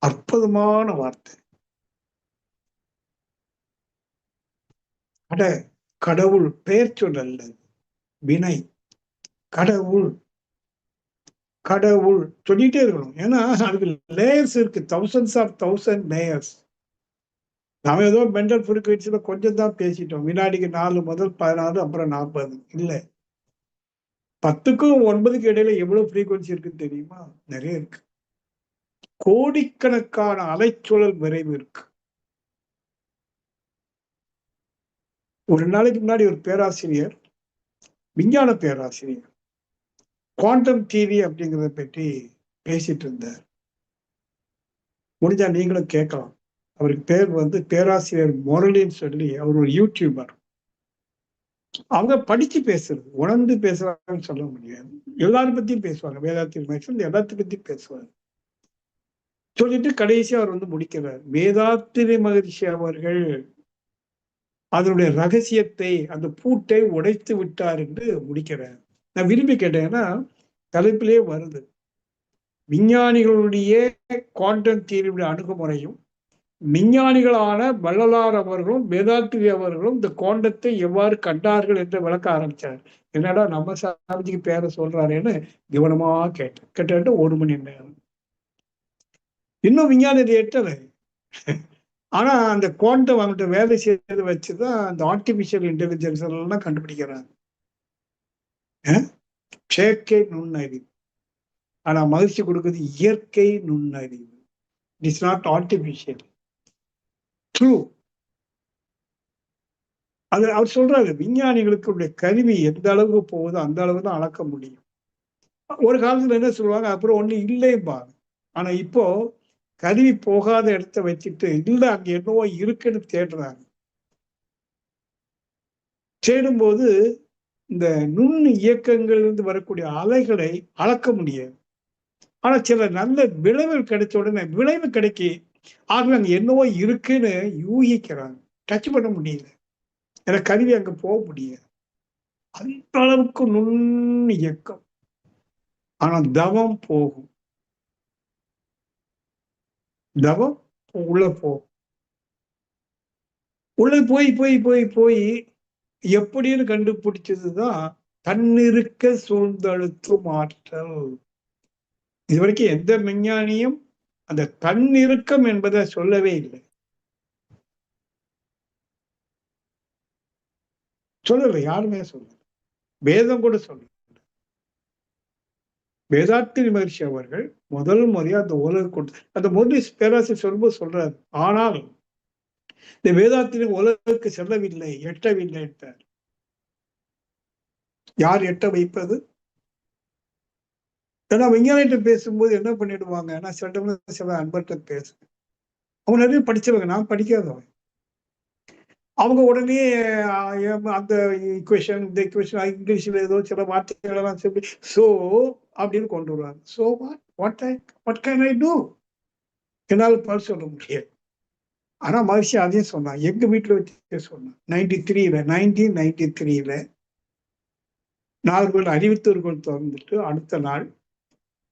Speaker 1: அற்புதமான வார்த்தை. கடவுள் பெயர் சொல்லல்ல, வினை. கடவுள் கடவுள் சொல்லிட்டே இருக்கணும். ஏன்னா அதுக்கு லேயர்ஸ் இருக்கு, தௌசண்ட்ஸ் ஆஃப் தௌசண்ட் லேயர்ஸ். நாம ஏதோ மென்டல் ஃப்ரீக்வன்சில கொஞ்சம் தான் பேசிட்டோம். வினாடிக்கு 4 முதல் 16 அப்புறம் 40 இல்ல. 10க்கும் 9க்கு இடையில எவ்வளவு ஃப்ரீக்வன்சி இருக்குன்னு தெரியுமா? நிறைய இருக்கு. கோடிக்கணக்கான அலைச்சுழல் விரைவு இருக்கு. ஒரு நாளைக்கு முன்னாடி ஒரு பேராசிரியர், விஞ்ஞான பேராசிரியர், குவாண்டம் தியரி அப்படிங்கிறத பற்றி பேசிட்டு இருந்தார். முடிஞ்சா நீங்களும் கேட்கலாம். அவருக்கு பேர் வந்து பேராசிரியர் முரளின்னு சொல்லி, அவர் ஒரு யூடியூபர். அவங்க படிச்சு பேசுறது, உணர்ந்து பேசுறாங்கன்னு சொல்ல முடியாது. எல்லாரும் பத்தியும் பேசுவாங்க, வேதாத்திரி மகர்ஷி எல்லாத்தையும் பத்தி பேசுவாங்க. சொல்லிட்டு கடைசி அவர் வந்து முடிக்கிறார், வேதாத்திரி மகர்ஷி அவர்கள் அதனுடைய ரகசியத்தை, அந்த பூட்டை உடைத்து விட்டார் என்று முடிக்கிறார். நான் விரும்பி கேட்டேன்னா தலைப்பிலே வருது, விஞ்ஞானிகளுடைய குவாண்டம் தியரியுடைய அணுகுமுறையும் விஞ்ஞானிகளான வள்ளலார் அவர்களும் வேதாத்திரி அவர்களும் இந்த குவாண்டத்தை எவ்வாறு கண்டார்கள் என்று விளக்க ஆரம்பிச்சார். என்னடா நம்ம சாமிஜிக்கு பேரை சொல்றாருன்னு கவனமா கேட்டு 1 மணி நேரம். இன்னும் விஞ்ஞானி எட்டலை. ஆனா அந்த குவாண்டம் அவங்கள்ட்ட வேலை செய்து வச்சுதான் அந்த ஆர்டிபிஷியல் இன்டெலிஜென்ஸ் எல்லாம் கண்டுபிடிக்கிறாங்க. செயற்கை நுண்ணறிவு. ஆனா மகிழ்ச்சி கொடுக்குறது இயற்கை நுண்ணறிவு. It is not artificial, true. அது அவர் சொல்றாரு, விஞ்ஞானிகளுக்கு கருவி எந்த அளவுக்கு போகுதோ அந்த அளவு தான் அளக்க முடியும். ஒரு காலத்துல என்ன சொல்லுவாங்க, அப்புறம் ஒண்ணு இல்லைம்பாங்க. ஆனா இப்போ கருவி போகாத இடத்த வச்சுட்டு இல்ல அங்க என்னவோ இருக்குன்னு தேடுறாங்க. தேடும்போது இந்த நுண் இயக்கங்கள் இருந்து வரக்கூடிய அலைகளை அளக்க முடியாது. ஆனா சில நல்ல விளைவுகள் கிடைச்ச உடனே விளைவு கிடைக்கி ஆகவே அங்க என்னவோ இருக்குன்னு யூகிக்கிறாங்க. டச் பண்ண முடியல, ஏன்னா கருவி அங்க போக முடியாது. அந்த அளவுக்கு நுண் இயக்கம். ஆனா தவம் போகும், தவம் உள்ள போகும். உள்ள போய் போய் போய் போய் எப்படின்னு கண்டுபிடிச்சதுதான் தன்னிருக்க சூழ்ந்தழுத்தும் ஆற்றல். இதுவரைக்கும் எந்த விஞ்ஞானியும் அந்த தன்னிருக்கம் என்பதை சொல்லவே இல்லை. சொல்லல, யாருமே சொல்லல. வேதம் கூட சொல்லல. வேதாத்திரி மகர்ஷி அவர்கள் முதல் முறையா அந்த உலக கொண்டு அந்த முதல் பேராசிரியர் சொல்லும்போது சொல்றாரு, ஆனால் இந்த வேதாத்திரி உலகுக்கு செல்லவில்லை, எட்டவில்லை என்றார். யார் எட்ட வைப்பது? ஏன்னா விஞ்ஞானிகிட்ட பேசும்போது என்ன பண்ணிடுவாங்க, நான் சில அன்பர்கிட்ட பேசுவேன், அவங்க நிறைய படிச்சவங்க, நான் படிக்காதவன். அவங்க உடனே அந்த இக்குவேஷன் இந்த இக்குவேஷன் இங்கிலீஷ்ல ஏதோ சில வார்த்தைகள் எல்லாம் சொல்லி சோ அப்படின்னு கொண்டு வருவாங்க. So what can I do? என்னால் பதில் சொல்ல முடியாது. ஆனா மகிழ்ச்சி அதையும் சொன்னான், எங்க வீட்டுல வச்சு சொன்னான். 1993 நாகர்கோவில் அறிவித்தவர்கள் திறந்துட்டு அடுத்த நாள்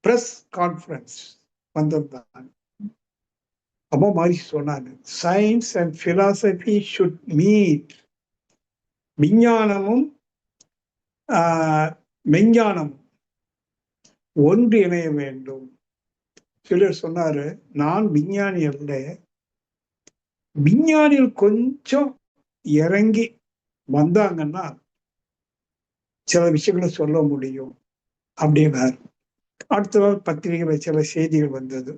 Speaker 1: பிரஸ் கான்ஃபரன்ஸ் வந்திருந்தாங்க. அப்போ மகிழ்ச்சி சொன்னாங்க, science and philosophy should meet. விஞ்ஞானமும் மெஞ்ஞானமும் ஒன்று இணைய வேண்டும். சிலர் சொன்னாரு, நான் விஞ்ஞானி அல்ல, விஞ்ஞானிகள் கொஞ்சம் இறங்கி வந்தாங்கன்னா சில விஷயங்களை சொல்ல முடியும் அப்படின்னாரு. அடுத்த நாள் பத்திரிகையில சில செய்திகள் வந்தது.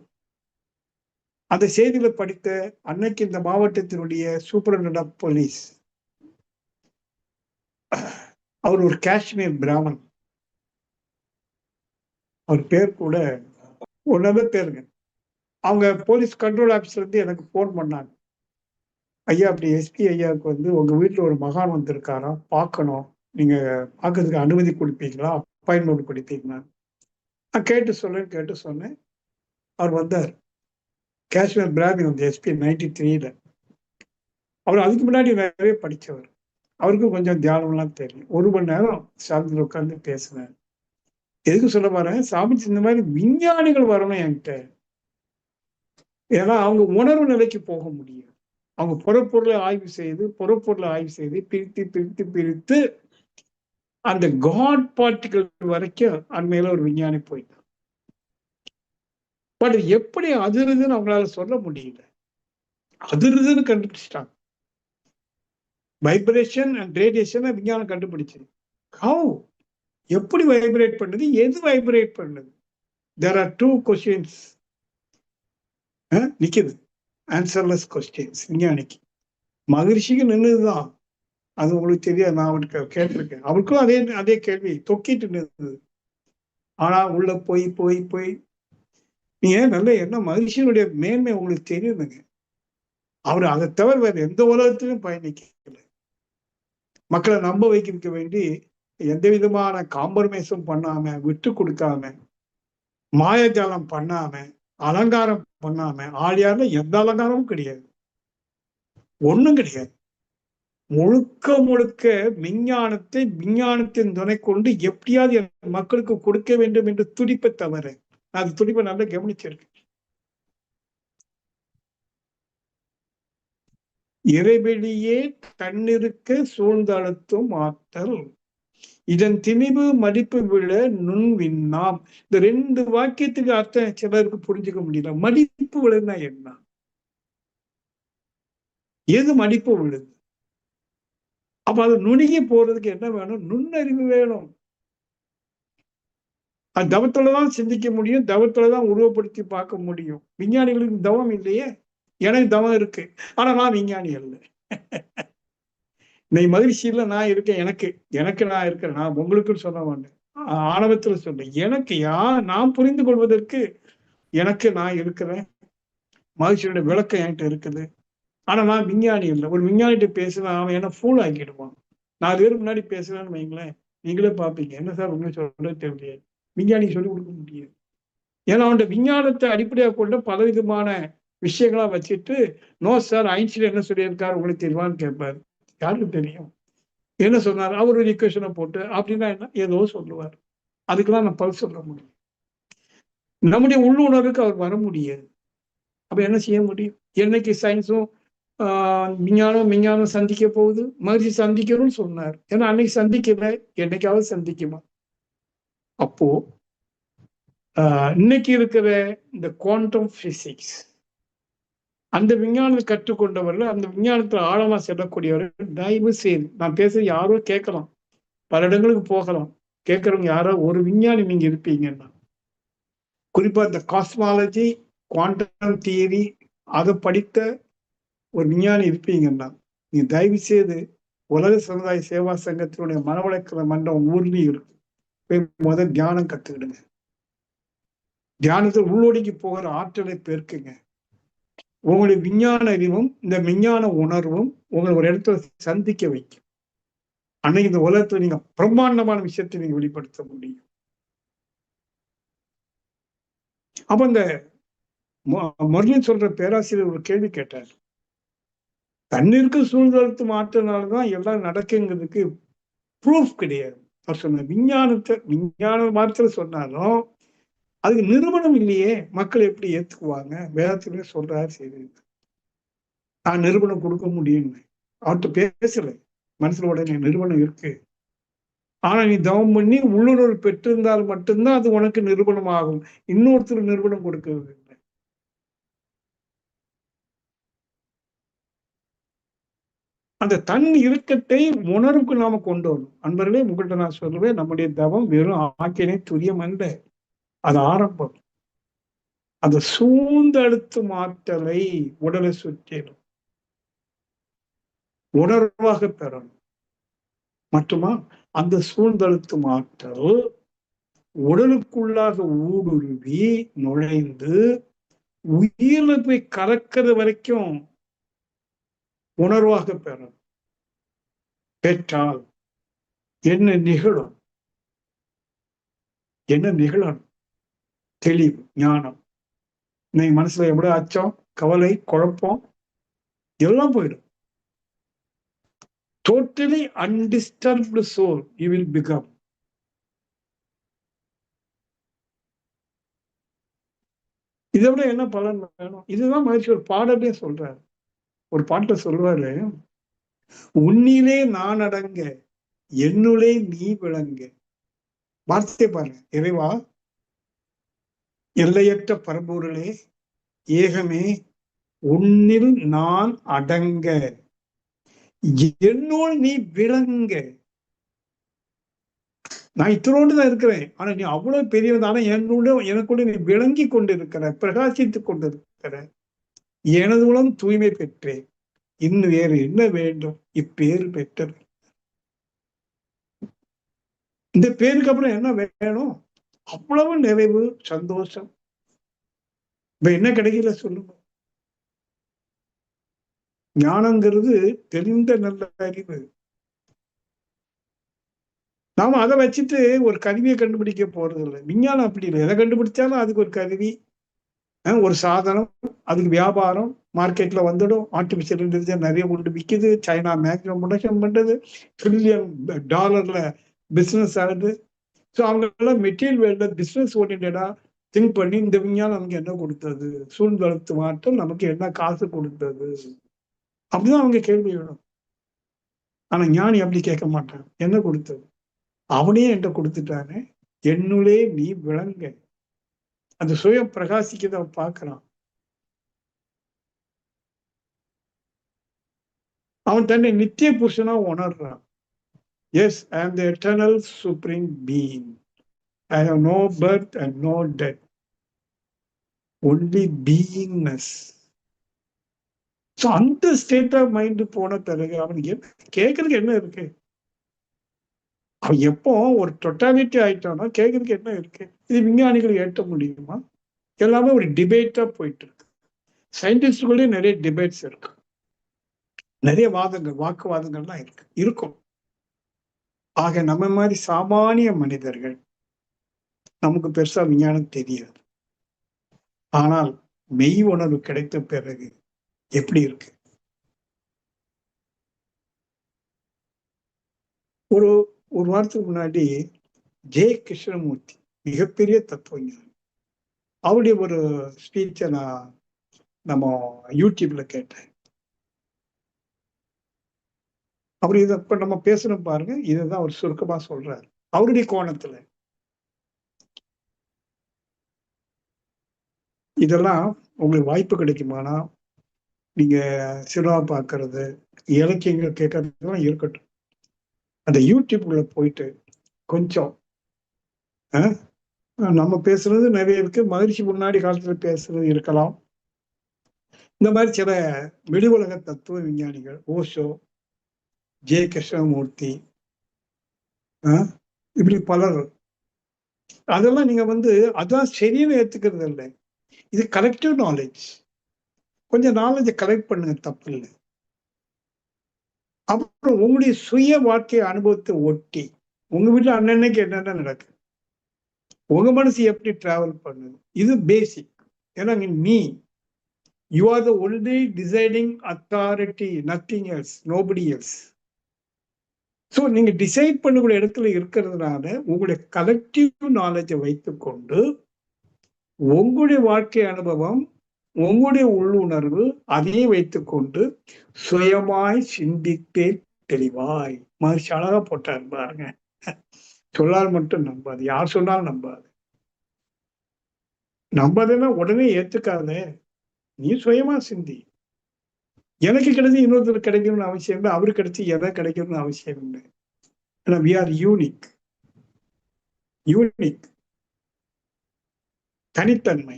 Speaker 1: அந்த செய்திகளை படித்த அன்னைக்கு இந்த மாவட்டத்தினுடைய சூப்பரண்டன்ட் ஆஃப் போலீஸ், அவர் ஒரு காஷ்மீர் பிராமன், அவர் பேர் கூட ஒரு நல்ல பேருங்க. அவங்க போலீஸ் கண்ட்ரோல் ஆபீஸ்ல இருந்து எனக்கு போன் பண்ணாங்க, ஐயா அப்படி எஸ்பி ஐயாவுக்கு வந்து உங்க வீட்டுல ஒரு மகான் வந்திருக்காராம், பார்க்கணும், நீங்க பார்க்கறதுக்கு அனுமதி கொடுப்பீங்களா, அப்பாயின்மெண்ட் கொடுப்பீங்களா? நான் கேட்டு சொன்னேன். அவர் வந்தார். காஷ்மீர் பிராமி வந்து SP 93ல. அவர் அதுக்கு முன்னாடி நிறைய படித்தவர். அவருக்கும் கொஞ்சம் தியானம்லாம் தெரியும். 1 மணி நேரம் சாந்தியில் உட்கார்ந்து பேசினார். எதுக்கு சொல்ல போறேன், சாமிஜி இந்த மாதிரி விஞ்ஞானிகள் வரணும் என்கிட்ட. ஏன்னா அவங்க உணர்வு நிலைக்கு போக முடியும். அவங்க புறப்பொருளை ஆய்வு செய்து பிரித்து அந்த காட் பார்ட்டிகள் வரைக்கும் அண்மையில ஒரு விஞ்ஞானி போயிட்டான். பட் எப்படி அதிருதுன்னு அவங்களால சொல்ல முடியல. அதிருதுன்னு கண்டுபிடிச்சிட்டாங்க. வைப்ரேஷன் அண்ட் ரேடியேஷன் விஞ்ஞானம் கண்டுபிடிச்சு. ஹவு? எப்படி வைப்ரேட் பண்ணுது, எது வைப்ரேட் பண்ணுது? தேர் ஆர் 2 கொஸ்டின்ஸ் நிக்குது. ஆன்சர்லெஸ் கொஸ்டின்ஸ் விஞ்ஞானிக்கு. மகிழ்ச்சிக்கு நின்றுதுதான். அது உங்களுக்கு தெரியாது. நான் அவருக்கு கேட்டிருக்கேன். அவருக்கும் அதே கேள்வி தொக்கிட்டு நின்றுது. ஆனா உள்ள போய் நீங்க நல்ல என்ன மகிழ்ச்சியினுடைய மேன்மை உங்களுக்கு தெரியுதுங்க. அவர் அதை தவிர வேற எந்த உலகத்திலும் பயணிக்கல. மக்களை நம்ப வைக்க வேண்டி எந்த விதமான காம்ப்ரமைஸும் பண்ணாம, விட்டு கொடுக்காம, மாயஜாலம் பண்ணாம, அலங்காரம் பண்ணாம, ஆழியார்ல எந்த அலங்காரமும் கிடையாது. ஒண்ணும் கிடையாது. முழுக்க விஞ்ஞானத்தின் துணை கொண்டு எப்படியாவது மக்களுக்கு கொடுக்க வேண்டும் என்று துடிப்பை தவிர, அது துடிப்பை நல்லா கவனிச்சிருக்கு. இறைவெளியே தன்னிருக்க சூழ்ந்தழுத்தும் ஆற்றல், இதன் திணிவு மடிப்பு விழ நுண்விண்ணாம். இந்த 2 வாக்கியத்துக்கு அர்த்தம் சிலருக்கு புரிஞ்சுக்க முடியல. மடிப்பு விழுன்னா என்ன? எது மடிப்பு விழுது? அப்ப அது நுணுகி போறதுக்கு என்ன வேணும்? நுண்ணறிவு வேணும். அது தவத்தோடதான் சிந்திக்க முடியும், தவத்தோடதான் உருவப்படுத்தி பார்க்க முடியும். விஞ்ஞானிகளுக்கு தவம் இல்லையே. எனக்கு தவம் இருக்கு, ஆனா நான் விஞ்ஞானி அல்ல. இந்த மகிழ்ச்சியில நான் இருக்கேன். எனக்கு நான் இருக்கிறேன். நான் உங்களுக்குன்னு சொல்ல மாட்டேன், ஆணவத்துல சொல்றேன். எனக்கு நான் புரிந்து கொள்வதற்கு எனக்கு நான் இருக்கிறேன். மகிழ்ச்சியோட விளக்கம் என்கிட்ட இருக்குது. ஆனா நான் விஞ்ஞானி இல்லை. ஒரு விஞ்ஞானிகிட்ட பேசுனா அவன் என்ன ஃபூல் ஆக்கிடுவான். 4 பேருக்கு முன்னாடி பேசுறேன்னு வைங்களேன், நீங்களே பார்ப்பீங்க. என்ன சார் உண்மை சொல்றது தெரியல, விஞ்ஞானி சொல்லிக் கொடுக்க முடியாது. ஏன்னா அவன் விஞ்ஞானத்தை அடிப்படையாக கொண்டு பலவிதமான விஷயங்களா வச்சுட்டு, நோ சார் ஐன்ஸ்டீன் என்ன சொல்லியிருக்காரு உங்களுக்கு தெரியுமான்னு கேட்பாரு. யாருக்கு தெரியும்? என்ன சொன்னார்? அவர் ஒரு ஈக்குவேஷனை போட்டு அப்படின்னா என்ன ஏதோ சொல்லுவார். அதுக்கெல்லாம் நான் பதில் சொல்ல முடியும். நம்முடைய உள்ளுணர்வுக்கு அவர் வர முடியாது. அப்ப என்ன செய்ய முடியும்? என்னைக்கு சயின்ஸும் விஞ்ஞானம் சந்திக்க போகுது? மகிழ்ச்சி சந்திக்கணும்னு சொன்னார். ஏன்னா அன்னைக்கு சந்திக்கல, என்னைக்காவது சந்திக்குமா? அப்போ இன்னைக்கு இருக்கிற இந்த குவாண்டம் பிசிக்ஸ், அந்த விஞ்ஞானத்தை கற்றுக்கொண்டவர்கள், அந்த விஞ்ஞானத்துல ஆழமா செல்லக்கூடியவர்கள், தயவு செய்து நான் பேசுறது யாரோ கேட்கலாம், பல இடங்களுக்கு போகலாம். கேட்கறவங்க யாரோ ஒரு விஞ்ஞானி நீங்க இருப்பீங்கன்னா, குறிப்பா இந்த காஸ்மாலஜி, குவாண்டம் தியரி அதை படித்த ஒரு விஞ்ஞானி இருப்பீங்கன்னா, நீங்க தயவு செய்து உலக சமுதாய சேவா சங்கத்தினுடைய மனவளக்கல மன்றம் ஊர்லயும் இருக்கு, முதல் தியானம் கத்துக்கிடுங்க. தியானத்தில் உள்ளொடுங்கி போகிற ஆற்றலை பெருக்குங்க. உங்களுடைய விஞ்ஞான அறிவும் இந்த விஞ்ஞான உணர்வும் உங்களை ஒரு இடத்துல சந்திக்க வைக்கும். அன்னைக்கு இந்த உலகத்துல நீங்க பிரம்மாண்டமான விஷயத்தை நீங்க வெளிப்படுத்த முடியும். அப்ப இந்த முரளின் சொல்ற பேராசிரியர் ஒரு கேள்வி கேட்டார். தண்ணீருக்கு சூழ்நிலத்து மாற்றனாலதான் எல்லாம் நடக்குங்கிறதுக்கு ப்ரூஃப் கிடையாது. அவர் சொன்ன விஞ்ஞான மாற்றத்துல சொன்னாலும் அதுக்கு நிறுவனம் இல்லையே. மக்கள் எப்படி ஏத்துக்குவாங்க? வேதத்திலே சொல்றாரு. சரி, நான் நிறுவனம் கொடுக்க முடியும்னு அவர்கிட்ட பேசல. மனசுல உடனே நிறுவனம் இருக்கு, ஆனா நீ தவம் பண்ணி உள்ளுணர்வு பெற்றிருந்தால் மட்டும்தான் அது உனக்கு நிறுவனம் ஆகும். இன்னொருத்தர் நிறுவனம் கொடுக்கிறது இல்லை. அந்த தன் இறுக்கத்தை உணர்வுக்கு நாம கொண்டு வரணும். அன்பர்களே, உங்கள்கிட்ட நான் சொல்லுவேன், நம்முடைய தவம் வெறும் ஆக்கினை துரியம் அல்ல, அது ஆரம்பம். அந்த சூழ்ந்தழுத்தும் ஆற்றலை உடலை சுற்றிலும் உணர்வாக பெறணும். மட்டுமா அந்த சூழ்ந்தழுத்தும் ஆற்றல் உடலுக்குள்ளாக ஊடுருவி நுழைந்து உயிரில போய் கலக்கிறது வரைக்கும் உணர்வாக பெறணும். பெற்றால் என்ன நிகழும்? தெளிவு, ஞானம். நீங்க மனசுல எவ்வளவு அச்சம், கவலை, குழப்பம் எல்லாம் போயிடும். Totally undisturbed soul you will become. இதை விட என்ன பலன் வேணும்? இதுதான் மகிழ்ச்சி. ஒரு பாடலே சொல்றாரு, ஒரு பாட்டை சொல்லுவாரு, உன்னிலே நான் அடங்க என்னுளே நீ விளங்க. வார்த்தை பாருங்க, இறைவா, எல்லையற்ற பரம்பொருளே, ஏகமே, உன்னில் நான் அடங்க என்னுள் நீ விளங்க. நான் இத்தனோடு தான் இருக்கிறேன், ஆனா நீ அவ்வளவு பெரியவன். ஆனா என்னோட எனக்குள்ள நீ விளங்கி கொண்டிருக்கிற, பிரகாசித்துக் கொண்டிருக்கிற. எனது உளம் தூய்மை பெற்றேன், இன்னும் வேறு என்ன வேண்டும்? இப்பேறு பெற்றது. இந்த பேருக்கு அப்புறம் என்ன வேணும்? அவ்வளவு நிறைவு, சந்தோஷம். இப்ப என்ன கிடைக்கல சொல்லுங்க? ஞானங்கிறது தெரிந்த நல்ல அறிவு. நாம அதை வச்சுட்டு ஒரு கருவியை கண்டுபிடிக்க போறது இல்லை. விஞ்ஞானம் அப்படி இல்லை. எதை கண்டுபிடிச்சாலும் அதுக்கு ஒரு கருவி, ஒரு சாதனம், அதுக்கு வியாபாரம், மார்க்கெட்ல வந்துடும். ஆர்டிபிஷியல் இன்டெலிஜென்ஸ் நிறைய கொண்டு விற்குது. சைனா மேக்ஸிமம் ப்ரொடக்ஷன் பண்றது, $1 trillion பிசினஸ் ஆகுது. ஸோ அவங்க எல்லாம் மெட்டீரியல் வேர்ல்ட்ல பிசினஸ் ஓரியன்டா திங்க் பண்ணி, இந்த விஞ்ஞானம் நமக்கு என்ன கொடுத்தது, சூழ்நிலத்து மாற்றம் நமக்கு என்ன காசு கொடுத்தது, அப்படிதான் அவங்க கேள்வி வேணும். ஆனா ஞானி அப்படி கேட்க மாட்டான். என்ன கொடுத்தது? அவனே என்கிட்ட கொடுத்துட்டானே, என்னுள்ளே நீ விளங்க. அந்த சுயம் பிரகாசிக்கிறத அவன் பார்க்கிறான். அவன் தன்னை நித்திய புருஷனா உணர்றான். Yes, I am the eternal supreme being. I have no birth and no death, only beingness. So அந்த ஸ்டேட் ஆஃப் மைண்ட் போன பிறகு அவனுக்கு கேட்கறதுக்கு என்ன இருக்கு? அவன் எப்போ ஒரு டொட்டாலிட்டி ஆயிட்டானோ கேட்கறதுக்கு என்ன இருக்கு? இது விஞ்ஞானிகள் ஏற்ற முடியுமா? எல்லாமே ஒரு டிபேட்டா போயிட்டு இருக்கு. சயின்டிஸ்டுகளே நிறைய டிபேட்ஸ் இருக்கு, நிறைய வாதங்கள், வாக்குவாதங்கள்லாம் இருக்கும். ஆக நம்ம மாதிரி சாமானிய மனிதர்கள், நமக்கு பெருசா விஞ்ஞானம் தெரியாது. ஆனால் மெய் உணர்வு கிடைத்த பிறகு எப்படி இருக்கு? ஒரு ஒரு வாரத்துக்கு முன்னாடி ஜே கிருஷ்ணமூர்த்தி, மிகப்பெரிய தத்துவஞானி, அவருடைய ஒரு ஸ்பீச்சை நம்ம யூடியூப்ல கேட்டேன். அவர் இதை இப்ப நம்ம பேசணும் பாருங்க, இதுதான் அவர் சுருக்கமா சொல்றாரு அவருடைய கோணத்துல. இதெல்லாம் உங்களுக்கு வாய்ப்பு கிடைக்குமானா, நீங்க சினிமா பார்க்கறது, இலக்கியங்கள் கேட்கறதுலாம் இருக்கட்டும், அந்த யூடியூப்ல போயிட்டு கொஞ்சம் நம்ம பேசுறது நிறைய இருக்கு. மகிழ்ச்சி முன்னாடி காலத்துல பேசுறது இருக்கலாம். இந்த மாதிரி சில வெளி உலக தத்துவ விஞ்ஞானிகள், ஓஷோ, ஜே கிருஷ்ணமூர்த்தி, இப்படி பலர், அதெல்லாம் நீங்க அதான் சரின்னு ஏத்துக்கிறது இல்லை. இது கலெக்டிவ் நாலேஜ். கொஞ்சம் நாலேஜை கலெக்ட் பண்ணுங்க, தப்பு இல்லை. அப்புறம் உங்களுடைய சுய வாழ்க்கை அனுபவத்தை ஒட்டி உங்க வீட்டுல அன்னன்னைக்கு என்னென்ன நடக்குது, உங்க மனசு எப்படி டிராவல் பண்ணுது, இது பேசிக். ஏன்னா நீ you are the only deciding authority, nothing else, nobody else. So நீங்க டிசைட் பண்ணக்கூடிய இடத்துல இருக்கிறதுனால உங்களுடைய கலெக்டிவ் நாலேஜை வைத்துக்கொண்டு உங்களுடைய வாழ்க்கை அனுபவம், உங்களுடைய உள்ளுணர்வு, அதையே வைத்துக்கொண்டு சுயமாய் சிந்தித்தே தெளிவாய். மகிழ்ச்சி அழகா போட்டார் பாருங்க. சொல்லால் மட்டும் நம்பாது, யார் சொன்னாலும் நம்பாது. நம்பாதுன்னா உடனே ஏத்துக்காத, நீ சுயமா சிந்தி. எனக்கு கிடைச்சி இன்னொருத்தர் கிடைக்கணும்னு அவசியம் இல்லை, அவருக்கு கிடைச்சி எதை கிடைக்கணும்னு அவசியம் இல்லை. ஏன்னா we are unique. தனித்தன்மை.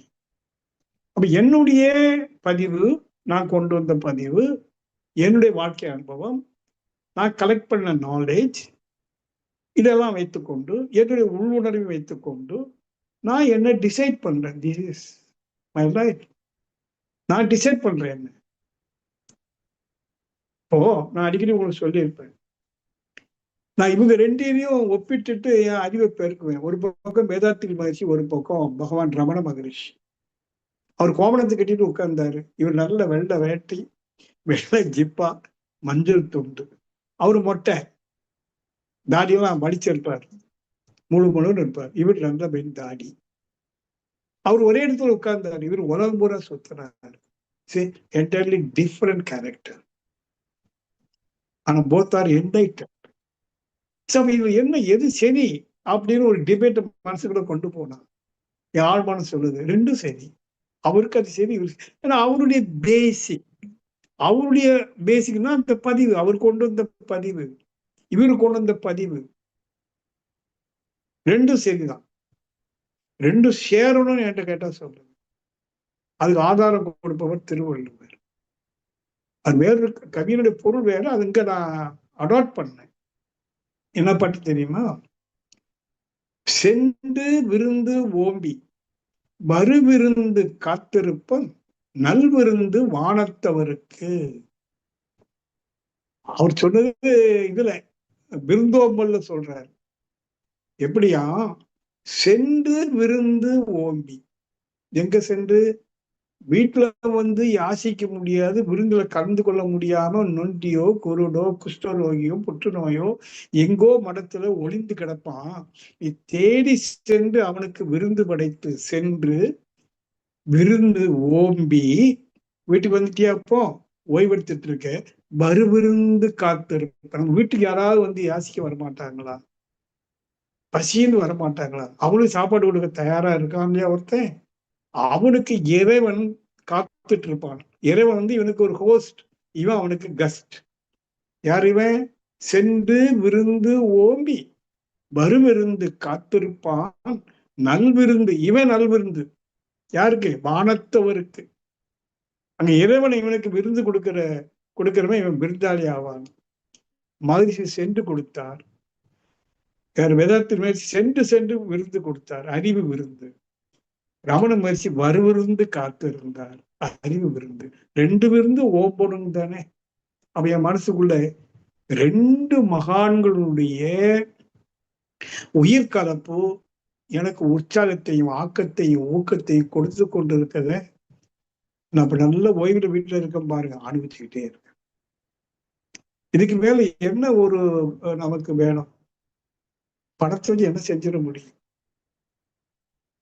Speaker 1: அப்ப என்னுடைய பதிவு, நான் கொண்டு வந்த பதிவு, என்னுடைய வாழ்க்கை அனுபவம், நான் கலெக்ட் பண்ண நாலேஜ், இதெல்லாம் வைத்துக்கொண்டு, என்னுடைய உள்ளுணர்வை வைத்துக்கொண்டு நான் என்ன டிசைட் பண்றேன். This is my life. நான் டிசைட் பண்றேன் என்ன. இப்போ நான் அடிக்கடி உங்களுக்கு சொல்லியிருப்பேன், நான் இவங்க ரெண்டையும் ஒப்பிட்டுட்டு என் அறிவை பெருக்குவேன். ஒரு பக்கம் வேதாத்திரி மகர்ஷி, ஒரு பக்கம் பகவான் ரமண மகரிஷி. அவர் கோமணத்தை கட்டிட்டு உட்கார்ந்தாரு. இவர் நல்ல வெள்ளை வேட்டி, வெள்ளை ஜிப்பா, மஞ்சள் துண்டு. அவரு மொட்டை, தாடியெல்லாம் வலிச்சிருப்பார், முழுன்னு இருப்பார். இவர் நல்ல பெண் தாடி. அவர் ஒரே இடத்துல உட்கார்ந்தாரு. இவர் உலகம் பூரா சுத்தினார். Entirely different character. ஆனா போத் ஆர் என்லைட்டட். இது என்ன, எது சரி அப்படின்னு ஒரு டிபேட் மனசுக்குள்ள கொண்டு போனா யார் மனசு சொல்லுது ரெண்டும் சரி. அவருக்கு அது சரி. ஏன்னா அவருடைய பேசிக்னா அந்த பதிவு, அவர் கொண்டு வந்த பதிவு, இவரு கொண்டு வந்த பதிவு ரெண்டும் சரிதான். ரெண்டும் சேரணும்னு என்கிட்ட கேட்டா சொல்லுங்க. அதுக்கு ஆதாரம் கொடுப்பவர் திருவள்ளுவர். அது வேறு கவியனுடைய பொருள் வேற. அது இங்க நான் அடாப்ட் பண்ணேன். என்ன பாட்டு தெரியுமா? சென்று விருந்து ஓம்பி மறுவிருந்து காத்திருப்பன் நல்விருந்து வானத்தவருக்கு. அவர் சொன்னது இதுல விருந்தோம்பல்ல சொல்றாரு. எப்படியா? சென்று விருந்து ஓம்பி. எங்க சென்று? வீட்டுல வந்து யாசிக்க முடியாது, விருந்துல கலந்து கொள்ள முடியாம நொண்டியோ குருடோ குஷ்டரோகியோ புற்றுநோயோ எங்கோ மடத்துல ஒளிந்து கிடப்பான். நீ தேடி சென்று அவனுக்கு விருந்து படைத்து சென்று விருந்து ஓம்பி வீட்டுக்கு வந்துட்டியா? அப்போ ஓய்வெடுத்துட்டு இருக்க, மறுவிருந்து காத்திருப்ப. நம்ம வீட்டுக்கு யாராவது வந்து யாசிக்க வரமாட்டாங்களா? பசின்னு வரமாட்டாங்களா? அவனுக்கு சாப்பாடு கொடுக்க தயாரா இருக்கான் இல்லையா ஒருத்தன்? அவனுக்கு இறைவன் காத்துட்டு இருப்பான். இறைவன் வந்து இவனுக்கு ஒரு ஹோஸ்ட், இவன் அவனுக்கு கஸ்ட். யார் இவன்? சென்று விருந்து ஓம்பி மறுவிருந்து காத்திருப்பான் நல்விருந்து. இவன் நல்விருந்து யாருக்கு? வானத்தவருக்கு. அங்க இறைவனை இவனுக்கு விருந்து கொடுக்கிறவன் இவன் விருந்தாளி ஆவான். மகிழ்ச்சி சென்று கொடுத்தார். வேதாத்திரி மகிழ்ச்சி சென்று சென்று விருந்து கொடுத்தார், அறிவு விருந்து. ரமண மகிழ்ச்சி வருவிருந்து காத்து இருந்தார், அறிவு விருந்து. ரெண்டு விருந்து ஓப்பனும் தானே. அப்ப என் மனசுக்குள்ள ரெண்டு மகான்களுடைய உயிர் கலப்பு எனக்கு உற்சாகத்தையும் ஆக்கத்தையும் ஊக்கத்தையும் கொடுத்து கொண்டு இருக்கத நான் இப்ப நல்ல ஓய்வுல வீட்டுல இருக்கேன் பாருங்க, அனுபவிச்சுக்கிட்டே இருக்கேன். இதுக்கு மேல என்ன ஒரு நமக்கு வேணும்? பணத்தை வச்சு என்ன செஞ்சிட முடியும்?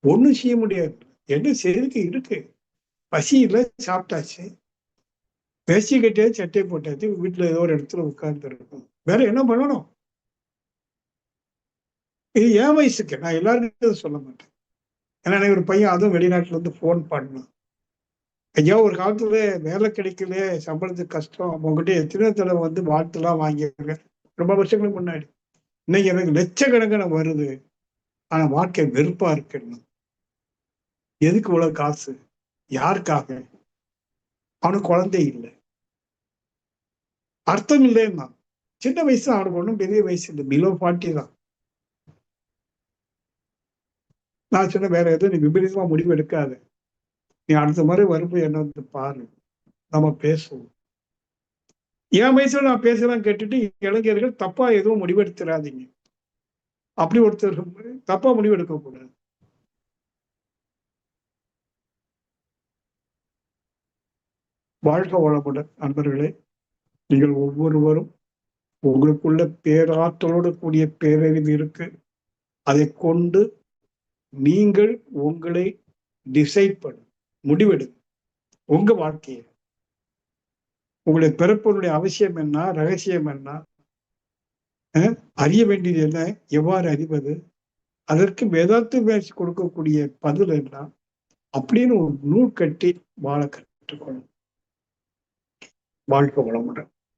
Speaker 1: ஒண்ணும் செய்ய முடியாது. என்ன செய்யறதுக்கு இருக்கு? பசி இல்லை, சாப்பிட்டாச்சு, பேசி கட்டியாச்சு, சட்டை போட்டாச்சு, வீட்டுல ஏதோ ஒரு இடத்துல உட்கார்ந்து இருக்கும். வேற என்ன பண்ணணும்? இது என் வயசுக்கு, நான் எல்லாருக்கும் சொல்ல மாட்டேன். ஏன்னா எனக்கு ஒரு பையன் அதுவும் வெளிநாட்டுல இருந்து போன் பண்ணான். ஐயா ஒரு காலத்துல வேலை கிடைக்கல, சம்பளத்துக்கு கஷ்டம், உங்ககிட்ட எத்தனை தடவை வந்து வாழ்த்துலாம் வாங்கியிருக்கேன், ரொம்ப வருஷங்களுக்கு முன்னாடி. இன்னைக்கு எனக்கு லட்சக்கணக்கான வருது, ஆனா வாழ்க்கை வெறுப்பா இருக்குன்னு. எதுக்கு இவ்வளவு காசு? யாருக்காக? அவனுக்கு குழந்தை இல்லை, அர்த்தம் இல்லைன்னா. சின்ன வயசு அவனுக்கு ஒன்றும் பெரிய வயசு இல்லை, பிலோ 40 தான். நான் சொன்ன வேற எதுவும் நீ விபரீதமா முடிவு எடுக்காத, நீ அடுத்த முறை வரும்போது என்ன வந்து பாரு, நம்ம பேசுவோம். என் வயசுல நான் பேசலாம் கேட்டுட்டு இளைஞர்கள் தப்பா எதுவும் முடிவெடுத்துடாதீங்க. அப்படி ஒருத்தர் தப்பா முடிவெடுக்க கூடாது. வாழ்க வளமுடன் நண்பர்களே. நீங்கள் ஒவ்வொருவரும் உங்களுக்குள்ள பேராற்றலோடு கூடிய பேரறிவு இருக்கு. அதை கொண்டு நீங்கள் உங்களை டிசைட் பண்ண முடிவெடுங்க. உங்க வாழ்க்கையை, உங்களுடைய பிறப்பினுடைய அவசியம் என்ன, ரகசியம் என்ன, அறிய வேண்டியது என்ன, எவ்வாறு அறிவது, அதற்கு வேதாந்த முயற்சி கொடுக்கக்கூடிய பதில் என்ன, அப்படின்னு ஒரு நூல் கட்டி வாழ கற்றுக்கொள்ளும். வாழ்க்கை வளமுடன்.